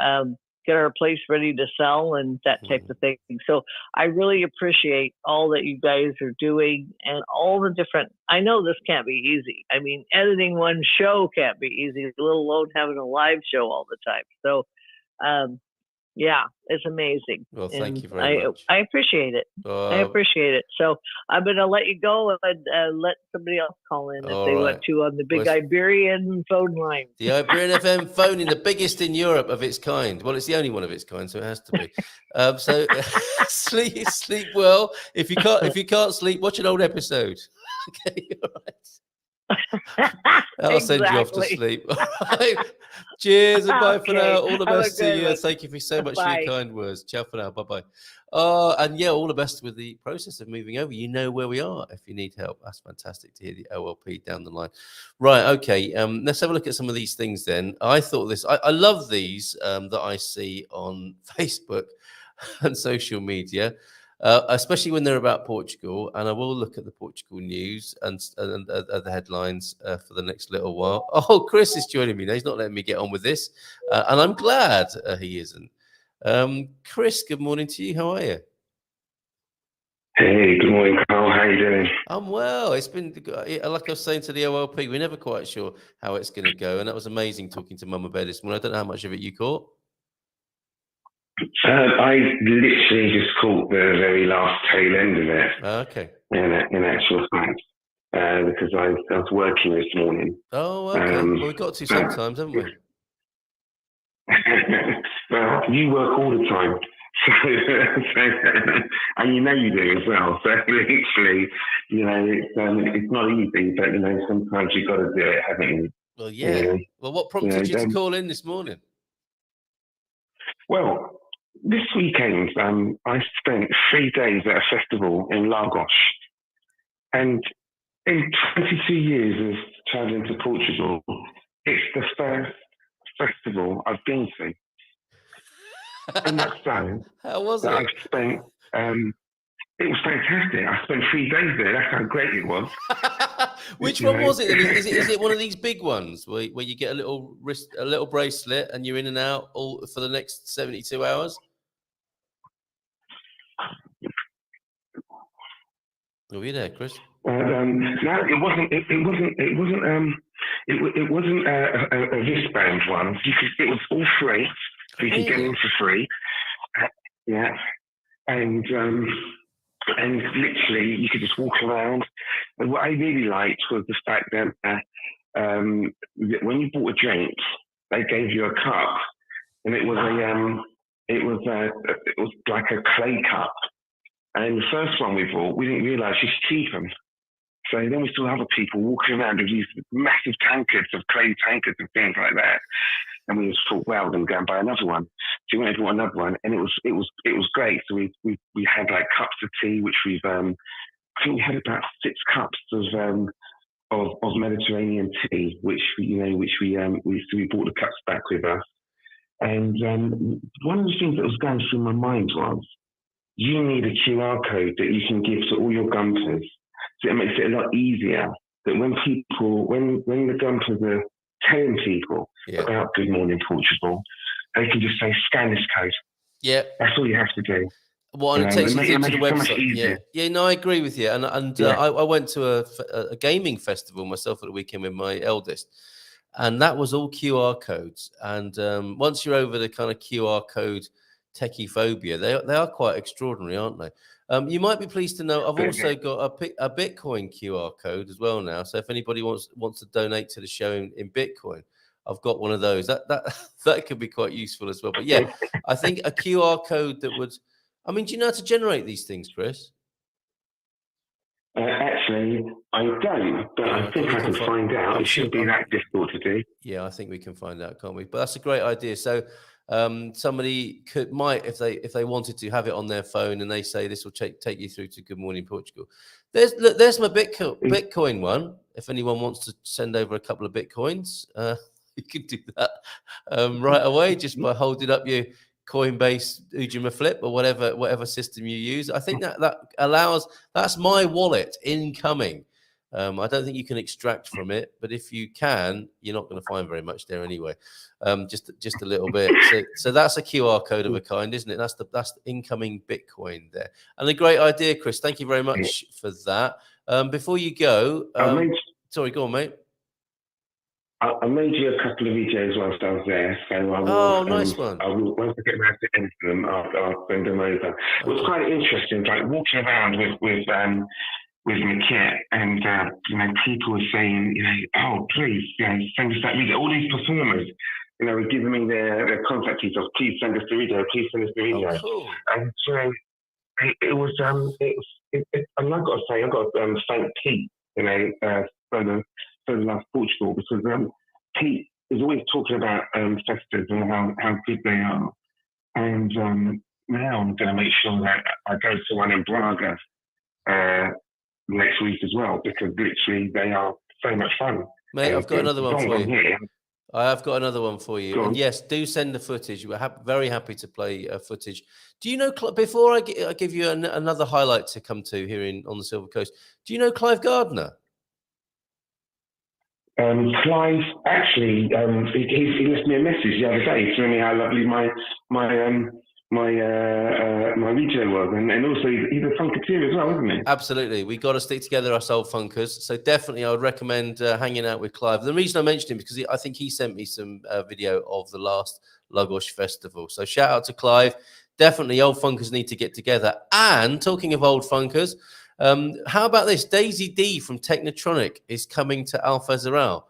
get our place ready to sell and that type of thing. So I really appreciate all that you guys are doing and all the different, I know this can't be easy. I mean, editing one show can't be easy, let alone having a live show all the time. So, yeah, it's amazing. Well, thank you very much. I appreciate it. I appreciate it. So I'm going to let you go and let somebody else call in if they want to on the big Iberian phone line. The Iberian FM phone, the biggest in Europe of its kind. Well, it's the only one of its kind, so it has to be. So sleep well. If you can't sleep, watch an old episode. Okay, all right. I'll send you off to sleep. All right. Cheers and bye for now. All the best to you. Thank you so much for your kind words. Ciao for now. Bye-bye. And yeah, all the best with the process of moving over. You know where we are if you need help. That's fantastic to hear the OLP down the line. Right, okay. Let's have a look at some of these things then. I thought I love these that I see on Facebook and social media. Especially when they're about Portugal, and I will look at the Portugal news and the headlines for the next little while. Oh, Chris is joining me now. He's not letting me get on with this, and I'm glad he isn't. Chris, good morning to you. How are you? Hey, good morning, Carl. How are you doing? I'm well. It's been, like I was saying to the OLP, we're never quite sure how it's going to go, and that was amazing talking to Mamabear this morning. I don't know how much of it you caught. I literally just caught the very last tail end of it. Okay. In actual fact, because I was working this morning. Oh, okay. Well, we've got to sometimes, haven't we? Well, you work all the time. And you do as well. So literally, it's not easy, but sometimes you've got to do it, haven't you? Well, yeah. Well, what prompted you to call in this morning? Well, this weekend, I spent 3 days at a festival in Lagos. And in 22 years of traveling to Portugal, it's the first festival I've been to. And that's so. How was it? I've spent, it was fantastic. I spent 3 days there. That's how great it was. Which one was it? Is it one of these big ones where you get a little bracelet and you're in and out all for the next 72 hours? Are you there, Chris? No, it wasn't. It wasn't a wristband one. It was all free. So you could get in for free. Yeah, and literally you could just walk around. And what I really liked was the fact that when you bought a drink, they gave you a cup, and it was like a clay cup. And the first one we bought, we didn't realise you should keep them. So then we saw other people walking around with these massive tankards of clay tankards and things like that. And we just thought, well, then go and buy another one. So we went and bought another one, and it was great. So we had like cups of tea, which I think we had about 6 cups of Mediterranean tea, which we brought the cups back with us. And one of the things that was going through my mind was, you need a QR code that you can give to all your GuMPers, so it makes it a lot easier. That when the GuMPers are telling people about Good Morning Portugal, they can just say, scan this code. Yeah, that's all you have to do. Well, and it takes you through to the so much website. easier. Yeah. No, I agree with you. And I went to a gaming festival myself at the weekend with my eldest, and that was all QR codes. And once you're over the kind of QR code techie phobia, they are quite extraordinary, aren't they? You might be pleased to know I've also got a Bitcoin QR code as well now. So if anybody wants to donate to the show in Bitcoin, I've got one of those. That could be quite useful as well. But yeah, I think a QR code that would. I mean, do you know how to generate these things, Chris? Actually, I don't, but I think I can find out. It shouldn't be that difficult to do. Yeah, I think we can find out, can't we? But that's a great idea. So somebody might, if they wanted to, have it on their phone, and they say this will take you through to Good Morning Portugal. There's my Bitcoin one. If anyone wants to send over a couple of Bitcoins, you can do that right away just by holding up your Coinbase Ujima Flip or whatever system you use. I think that allows, that's my wallet incoming. I don't think you can extract from it, but if you can, you're not going to find very much there anyway. Just a little bit. So that's a QR code of a kind, isn't it? That's the incoming Bitcoin there. And a great idea, Chris. Thank you very much for that. Before you go, sorry, go on, mate. I made you a couple of videos whilst I was there, so I will. Nice one. I will, once I get around to edit them, I'll send them over. Okay. What's quite interesting, like walking around with my kit, and people were saying, oh, please, send us that video. All these performers, were giving me their contact details. Please send us the video. Please send us the video. Oh, cool. And so it was. And I've got to say, I've got to thank Pete, for the last Portugal, because Pete is always talking about festivals and how good they are. And now I'm going to make sure that I go to one in Braga next week as well, because literally they are so much fun. Mate, I've got another one for you. I have got another one for you. And yes, do send the footage. We're very happy to play footage. Do you know, before I give you another highlight to come to here on the Silver Coast, do you know Clive Gardner? Clive, actually, he left me a message the other day telling me how lovely my video was, and also he's a funketeer as well, isn't he? Absolutely, we got to stick together, us old funkers. So definitely, I would recommend hanging out with Clive. The reason I mentioned him because I think he sent me some video of the last Lagos Festival. So shout out to Clive. Definitely, old funkers need to get together. And talking of old funkers. How about this? Daisy D from Technotronic is coming to Alfezaral.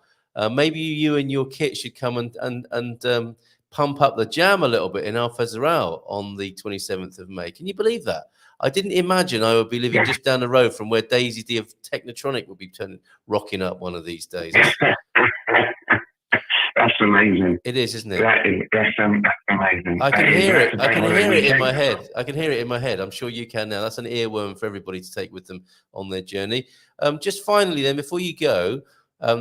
Maybe you and your kit should come and pump up the jam a little bit in Alfezaral on the 27th of May. Can you believe that? I didn't imagine I would be living just down the road from where Daisy D of Technotronic would be rocking up one of these days. That's amazing. It is, isn't it? That's amazing. I can hear it. I can hear it in my head. I can hear it in my head. I'm sure you can now. That's an earworm for everybody to take with them on their journey. Just finally, then, before you go,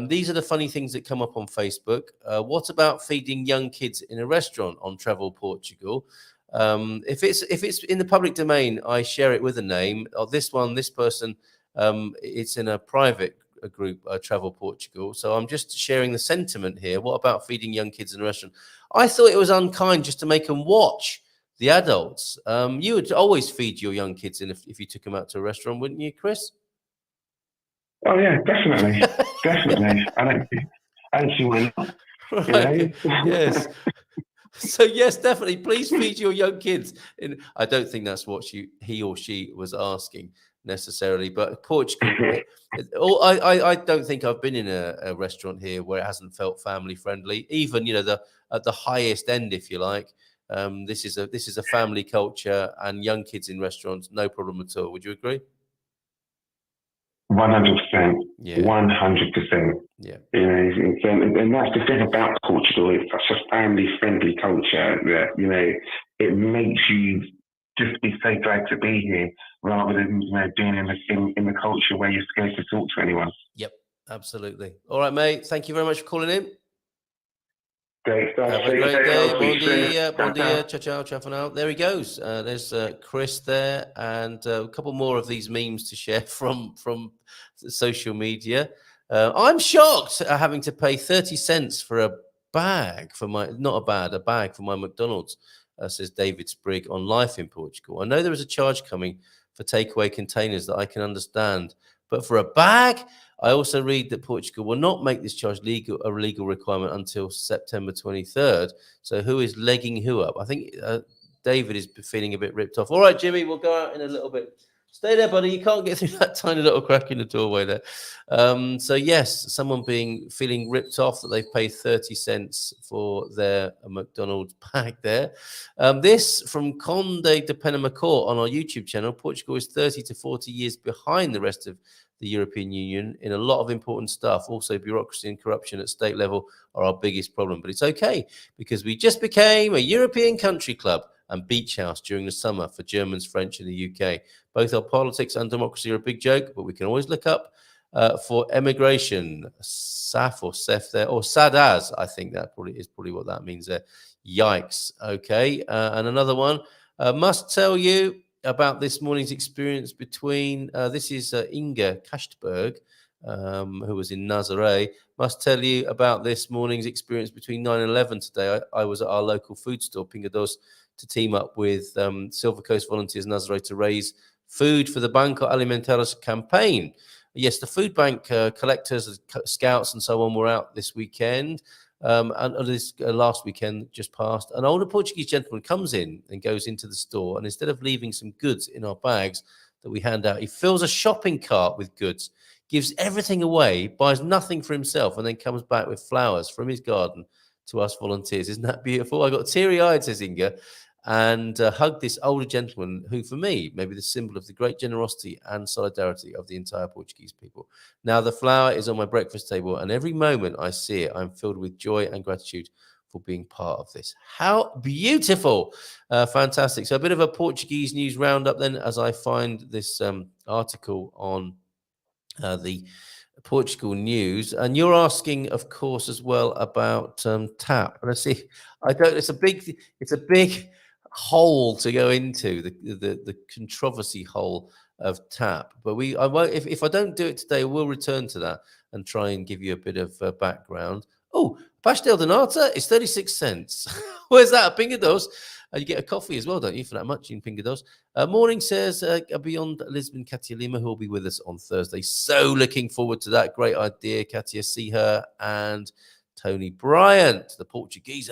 these are the funny things that come up on Facebook. What about feeding young kids in a restaurant on Travel Portugal? If it's in the public domain, I share it with a name. This person, it's in a private group, Travel Portugal. So I'm just sharing the sentiment here. What about feeding young kids in a restaurant? I thought it was unkind just to make them watch the adults. You would always feed your young kids if you took them out to a restaurant, wouldn't you, Chris? Oh yeah, definitely, definitely. I don't see why not. Right. Yes. So yes, definitely. Please feed your young kids. I don't think that's what he or she was asking necessarily, but Portugal. I don't think I've been in a restaurant here where it hasn't felt family friendly. Even at the highest end, if you like. This is a family culture, and young kids in restaurants, no problem at all. Would you agree? 100%. Yeah. 100%. Yeah. You know, and that's the thing about Portugal. It's such a family-friendly culture that, you know, it makes you just be so glad to be here, rather than, you know, being in the culture where you're scared to talk to anyone. Yep. Absolutely. All right, mate. Thank you very much for calling in. Great stuff. Have a Stay great safe, day. I'll Bon speak soon. dia. Bon Ciao, dia. ciao. Ciao, ciao. Ciao for now. There he goes. There's Chris there, and a couple more of these memes to share from social media. I'm shocked at having to pay 30 cents for a bag for my, a bag for my McDonald's, says David Sprigg on Life in Portugal. I know there is a charge coming for takeaway containers that I can understand, but for a bag, I also read that Portugal will not make this charge a legal requirement until September 23rd. So who is legging who up? I think David is feeling a bit ripped off. All right, Jimmy, we'll go out in a little bit. Stay there, buddy. You can't get through that tiny little crack in the doorway there. So yes, someone feeling ripped off that they've paid 30 cents for their McDonald's bag there. This from Conde de Penamacourt on our YouTube channel. Portugal is 30 to 40 years behind the rest of the European Union in a lot of important stuff. Also, bureaucracy and corruption at state level are our biggest problem. But it's okay, because we just became a European country club and beach house during the summer for Germans, French, and the UK. Both our politics and democracy are a big joke, but we can always look up for emigration. SAF or SEF there, or SADAS, I think that is probably what that means there. Yikes. Okay. And another one, must tell you about this morning's experience between, this is Inga Kastberg, who was in Nazaré. Must tell you about this morning's experience between 9 and 11 today. I was at our local food store, Pingados, to team up with Silver Coast Volunteers Nazaré to raise food for the Banco Alimentaris campaign. Yes, the food bank collectors, scouts and so on were out this weekend. And this last weekend just passed, an older Portuguese gentleman comes in and goes into the store, and instead of leaving some goods in our bags that we hand out, he fills a shopping cart with goods, gives everything away, buys nothing for himself, and then comes back with flowers from his garden to us volunteers. Isn't that beautiful? I got teary-eyed, says Inga, and hugged this older gentleman who, for me, may be the symbol of the great generosity and solidarity of the entire Portuguese people. Now, the flower is on my breakfast table, and every moment I see it, I'm filled with joy and gratitude for being part of this. How beautiful. Fantastic. So a bit of a Portuguese news roundup then, as I find this article on the Portugal news. And you're asking, of course, as well about TAP. Let's see. It's a big hole to go into, the controversy hole of TAP. But I won't, if I don't do it today, we'll return to that and try and give you a bit of background. Oh, pastel de nata is 36 cents. Where's that? Pingados. You get a coffee as well, don't you, for that much in Pingados? Morning, says Beyond Lisbon, Katia Lima, who will be with us on Thursday. So looking forward to that. Great idea, Katia. See her and Tony Bryant, the Portuguese,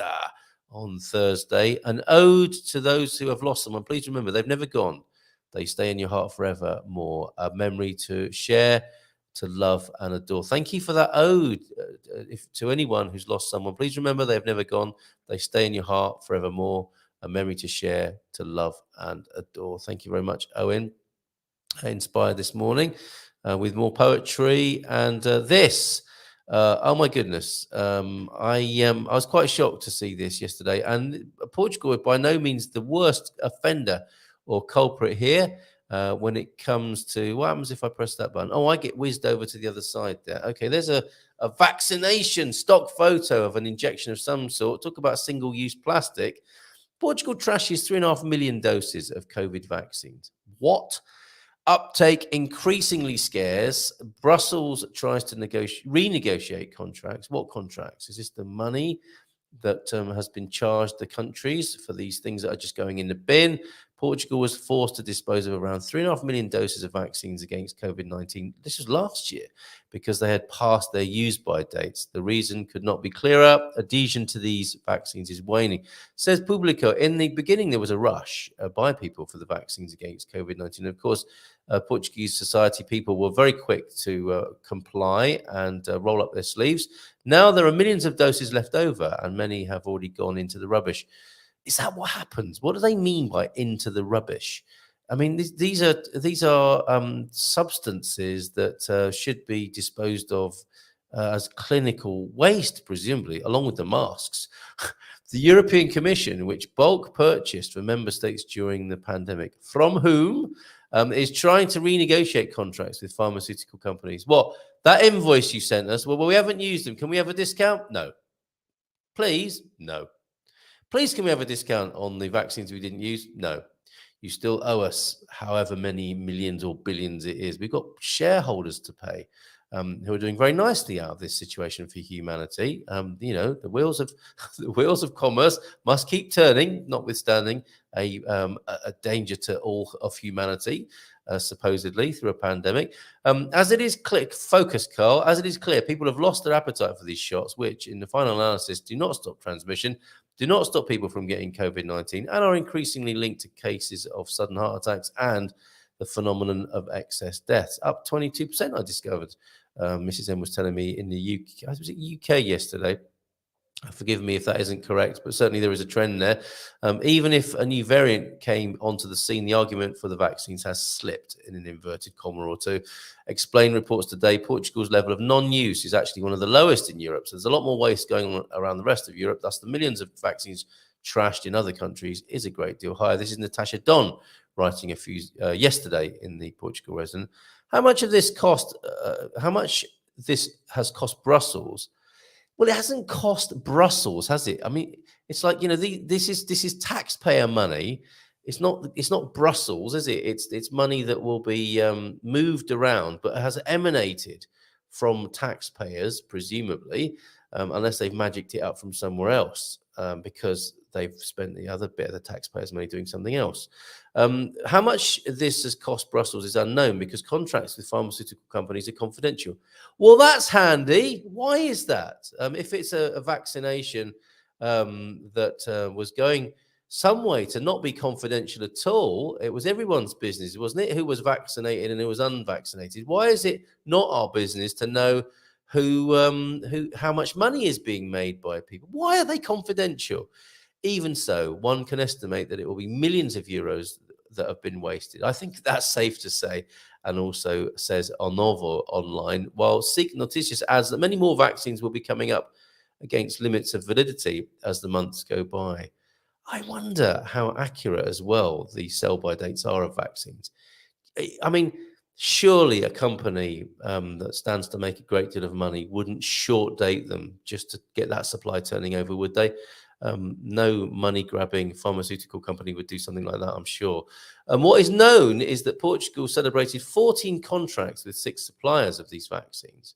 on Thursday. An ode to those who have lost someone. Please remember, they've never gone. They stay in your heart forever more. A memory to share, to love and adore. Thank you for that ode to anyone who's lost someone. Please remember, they've never gone. They stay in your heart forevermore. A memory to share, to love and adore. Thank you very much, Owen. Inspired this morning with more poetry and this. Oh my goodness! I was quite shocked to see this yesterday. And Portugal is by no means the worst offender or culprit here when it comes to what happens if I press that button. Oh, I get whizzed over to the other side there. Okay, there's a vaccination stock photo of an injection of some sort. Talk about single-use plastic. Portugal trashes 3.5 million doses of COVID vaccines. What? Uptake increasingly scarce. Brussels tries to renegotiate contracts. What contracts? Is this the money that has been charged the countries for these things that are just going in the bin? Portugal was forced to dispose of around 3.5 million doses of vaccines against COVID-19. This was last year because they had passed their use-by dates. The reason could not be clearer. Adhesion to these vaccines is waning. Says Publico, in the beginning there was a rush by people for the vaccines against COVID-19. Of course, Portuguese society people were very quick to comply and roll up their sleeves. Now there are millions of doses left over and many have already gone into the rubbish. Is that what happens? What do they mean by into the rubbish? I mean, these are substances that should be disposed of as clinical waste, presumably, along with the masks. The European Commission, which bulk purchased for member states during the pandemic, from whom is trying to renegotiate contracts with pharmaceutical companies. What? That invoice you sent us? Well, we haven't used them. Can we have a discount? No. Please? No. Please, can we have a discount on the vaccines we didn't use? No. You still owe us however many millions or billions it is. We've got shareholders to pay who are doing very nicely out of this situation for humanity. The wheels of the wheels of commerce must keep turning, notwithstanding a danger to all of humanity, supposedly through a pandemic. As it is clear, focus, Carl. As it is clear, people have lost their appetite for these shots, which, in the final analysis, do not stop transmission, do not stop people from getting COVID-19, and are increasingly linked to cases of sudden heart attacks and the phenomenon of excess deaths. Up 22%, I discovered. Mrs. M was telling me in the UK, was it UK yesterday? Forgive me if that isn't correct, but certainly there is a trend there. Even if a new variant came onto the scene, the argument for the vaccines has slipped, in an inverted comma or two. Explain reports today Portugal's level of non-use is actually one of the lowest in Europe. So there's a lot more waste going on around the rest of Europe. Thus, the millions of vaccines trashed in other countries is a great deal higher. This is Natasha Don writing yesterday in the Portugal Resident. How much of this cost? How much this has cost Brussels? Well, it hasn't cost Brussels, has it? I mean, it's like, this is taxpayer money. It's not Brussels, is it? It's money that will be moved around, but has emanated from taxpayers, presumably, unless they've magicked it up from somewhere else, because they've spent the other bit of the taxpayers' money doing something else. How much this has cost Brussels is unknown because contracts with pharmaceutical companies are confidential. Well, that's handy. Why is that? If it's a vaccination that was going some way to not be confidential at all, it was everyone's business, wasn't it? Who was vaccinated and who was unvaccinated? Why is it not our business to know how much money is being made by people? Why are they confidential? Even so, one can estimate that it will be millions of euros that have been wasted. I think that's safe to say, and also says Onovo online, while Seek Noticias adds that many more vaccines will be coming up against limits of validity as the months go by. I wonder how accurate as well the sell-by dates are of vaccines. I mean, surely a company that stands to make a great deal of money wouldn't short date them just to get that supply turning over, would they? No money-grabbing pharmaceutical company would do something like that, I'm sure. And what is known is that Portugal celebrated 14 contracts with 6 suppliers of these vaccines.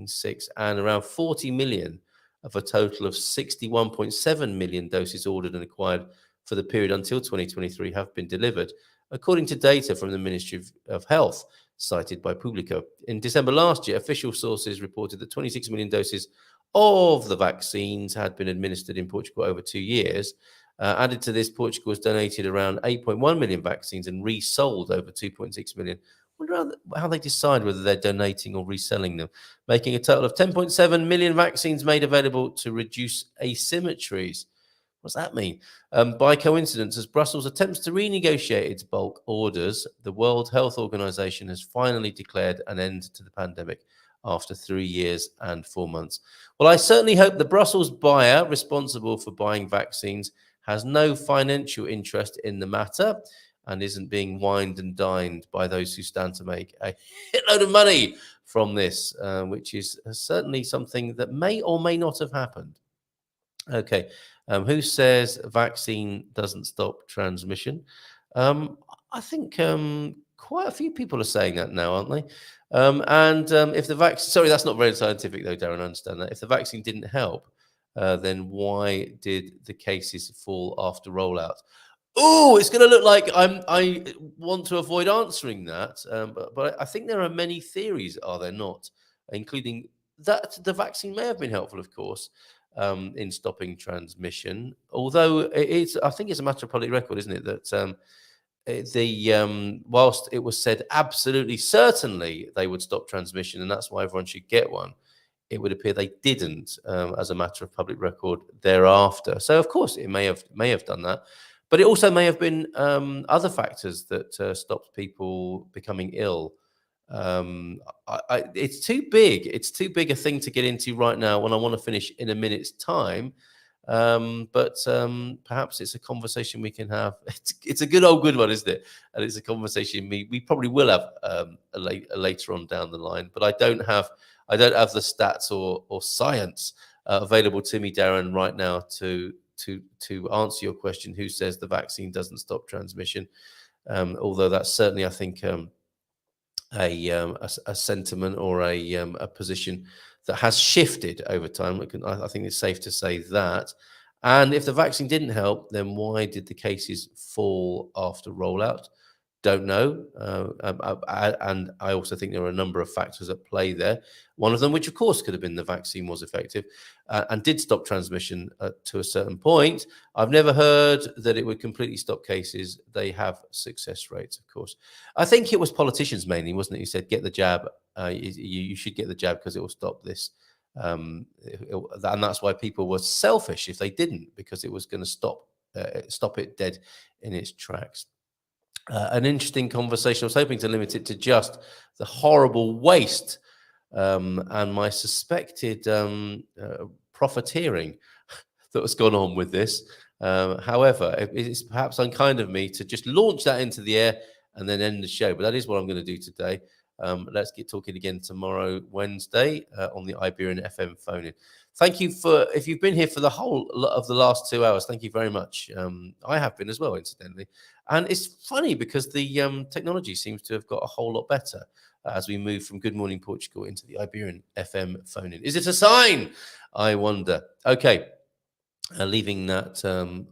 6, and around 40 million of a total of 61.7 million doses ordered and acquired for the period until 2023 have been delivered, according to data from the Ministry of Health, cited by Publico. In December last year, official sources reported that 26 million doses of the vaccines had been administered in Portugal over 2 years. Added to this, Portugal has donated around 8.1 million vaccines and resold over 2.6 million. I wonder how they decide whether they're donating or reselling them, making a total of 10.7 million vaccines made available to reduce asymmetries. What's that mean? By coincidence, as Brussels attempts to renegotiate its bulk orders, the World Health Organization has finally declared an end to the pandemic after 3 years and 4 months. Well, I certainly hope the Brussels buyer responsible for buying vaccines has no financial interest in the matter and isn't being wined and dined by those who stand to make a shitload of money from this, which is certainly something that may or may not have happened. Okay, who says vaccine doesn't stop transmission? I think quite a few people are saying that now, aren't they? If the vaccine, sorry, that's not very scientific though, Darren, I understand that. If the vaccine didn't help, then why did the cases fall after rollout? Oh, it's going to look like I want to avoid answering that, but I think there are many theories, are there not? Including that the vaccine may have been helpful, of course, in stopping transmission. Although I think it's a matter of public record, isn't it, that whilst it was said absolutely certainly they would stop transmission, and that's why everyone should get one, it would appear they didn't, as a matter of public record thereafter. So, of course, it may have done that. But it also may have been other factors that stopped people becoming ill. It's too big. It's too big a thing to get into right now when I want to finish in a minute's time. But perhaps it's a conversation we can have. It's a good one, isn't it? And it's a conversation we probably will have later on down the line. But I don't have the stats or science available to me, Darren, right now to answer your question. Who says the vaccine doesn't stop transmission? Although that's certainly, I think, a sentiment or a position that has shifted over time. I think it's safe to say that. And if the vaccine didn't help, then why did the cases fall after rollout? Don't know. And I also think there are a number of factors at play there. One of them, which of course could have been the vaccine was effective and did stop transmission to a certain point. I've never heard that it would completely stop cases. They have success rates, of course. I think it was politicians mainly, wasn't it? Who said, get the jab. You should get the jab because it will stop this. And that's why people were selfish if they didn't, because it was going to stop it dead in its tracks. An interesting conversation. I was hoping to limit it to just the horrible waste and my suspected profiteering that was gone on with this. However, it's perhaps unkind of me to just launch that into the air and then end the show. But that is what I'm going to do today. Let's get talking again tomorrow, Wednesday, on the Iberian FM phone-in. Thank you if you've been here for the whole of the last 2 hours, thank you very much. I have been as well, incidentally. And it's funny because the technology seems to have got a whole lot better as we move from Good Morning Portugal into the Iberian FM phone-in. Is it a sign? I wonder. Okay. Leaving that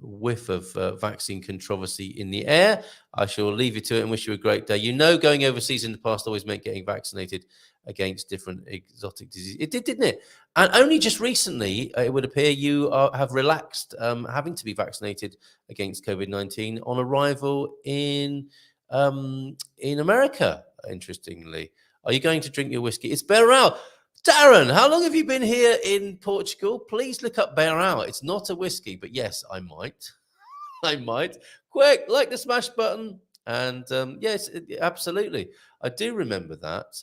whiff of vaccine controversy in the air, I shall leave you to it and wish you a great day. You know, going overseas in the past always meant getting vaccinated against different exotic diseases. It did, didn't it? And only just recently, it would appear you have relaxed having to be vaccinated against COVID-19 on arrival in America, interestingly. Are you going to drink your whiskey? It's Bearau. Darren, how long have you been here in Portugal? Please look up Bearau. It's not a whiskey, but yes, I might. I might. Quick, like the smash button. And yes, absolutely. I do remember that.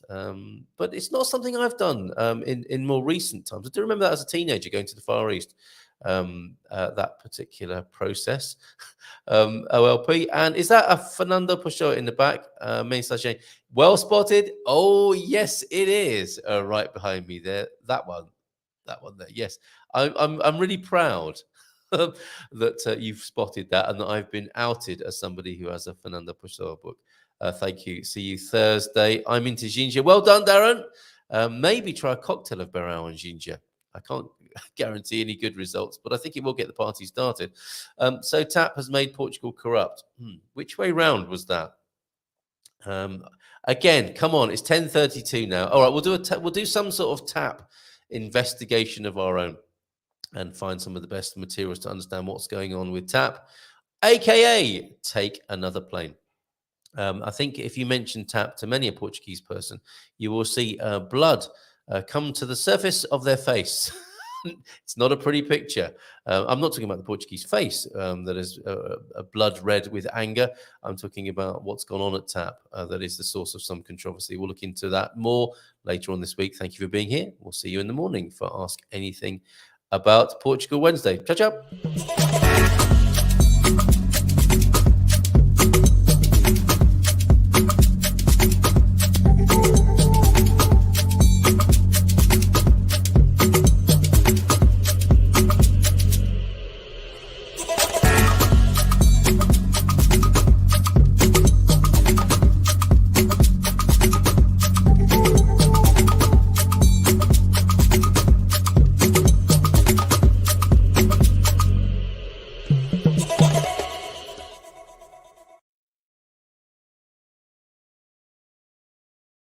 But it's not something I've done in more recent times. I do remember that as a teenager going to the Far East, that particular process. OLP. And is that a Fernando Pessoa in the back? Well spotted. Oh, yes, it is. Right behind me there. That one there. Yes. I'm really proud that you've spotted that and that I've been outed as somebody who has a Fernando Pessoa book. Thank you. See you Thursday. I'm into ginger. Well done, Darren. Maybe try a cocktail of Bearau and ginger. I can't guarantee any good results, but I think it will get the party started. So TAP has made Portugal corrupt. Which way round was that? Again, come on, it's 10:32 now. All right, we'll do some sort of TAP investigation of our own and find some of the best materials to understand what's going on with TAP, aka take another plane. I think if you mention TAP to many a Portuguese person, you will see blood come to the surface of their face. It's not a pretty picture. I'm not talking about the Portuguese face that is a blood red with anger. I'm talking about what's gone on at TAP that is the source of some controversy. We'll look into that more later on this week. Thank you for being here. We'll see you in the morning for Ask Anything About Portugal Wednesday. Ciao, ciao.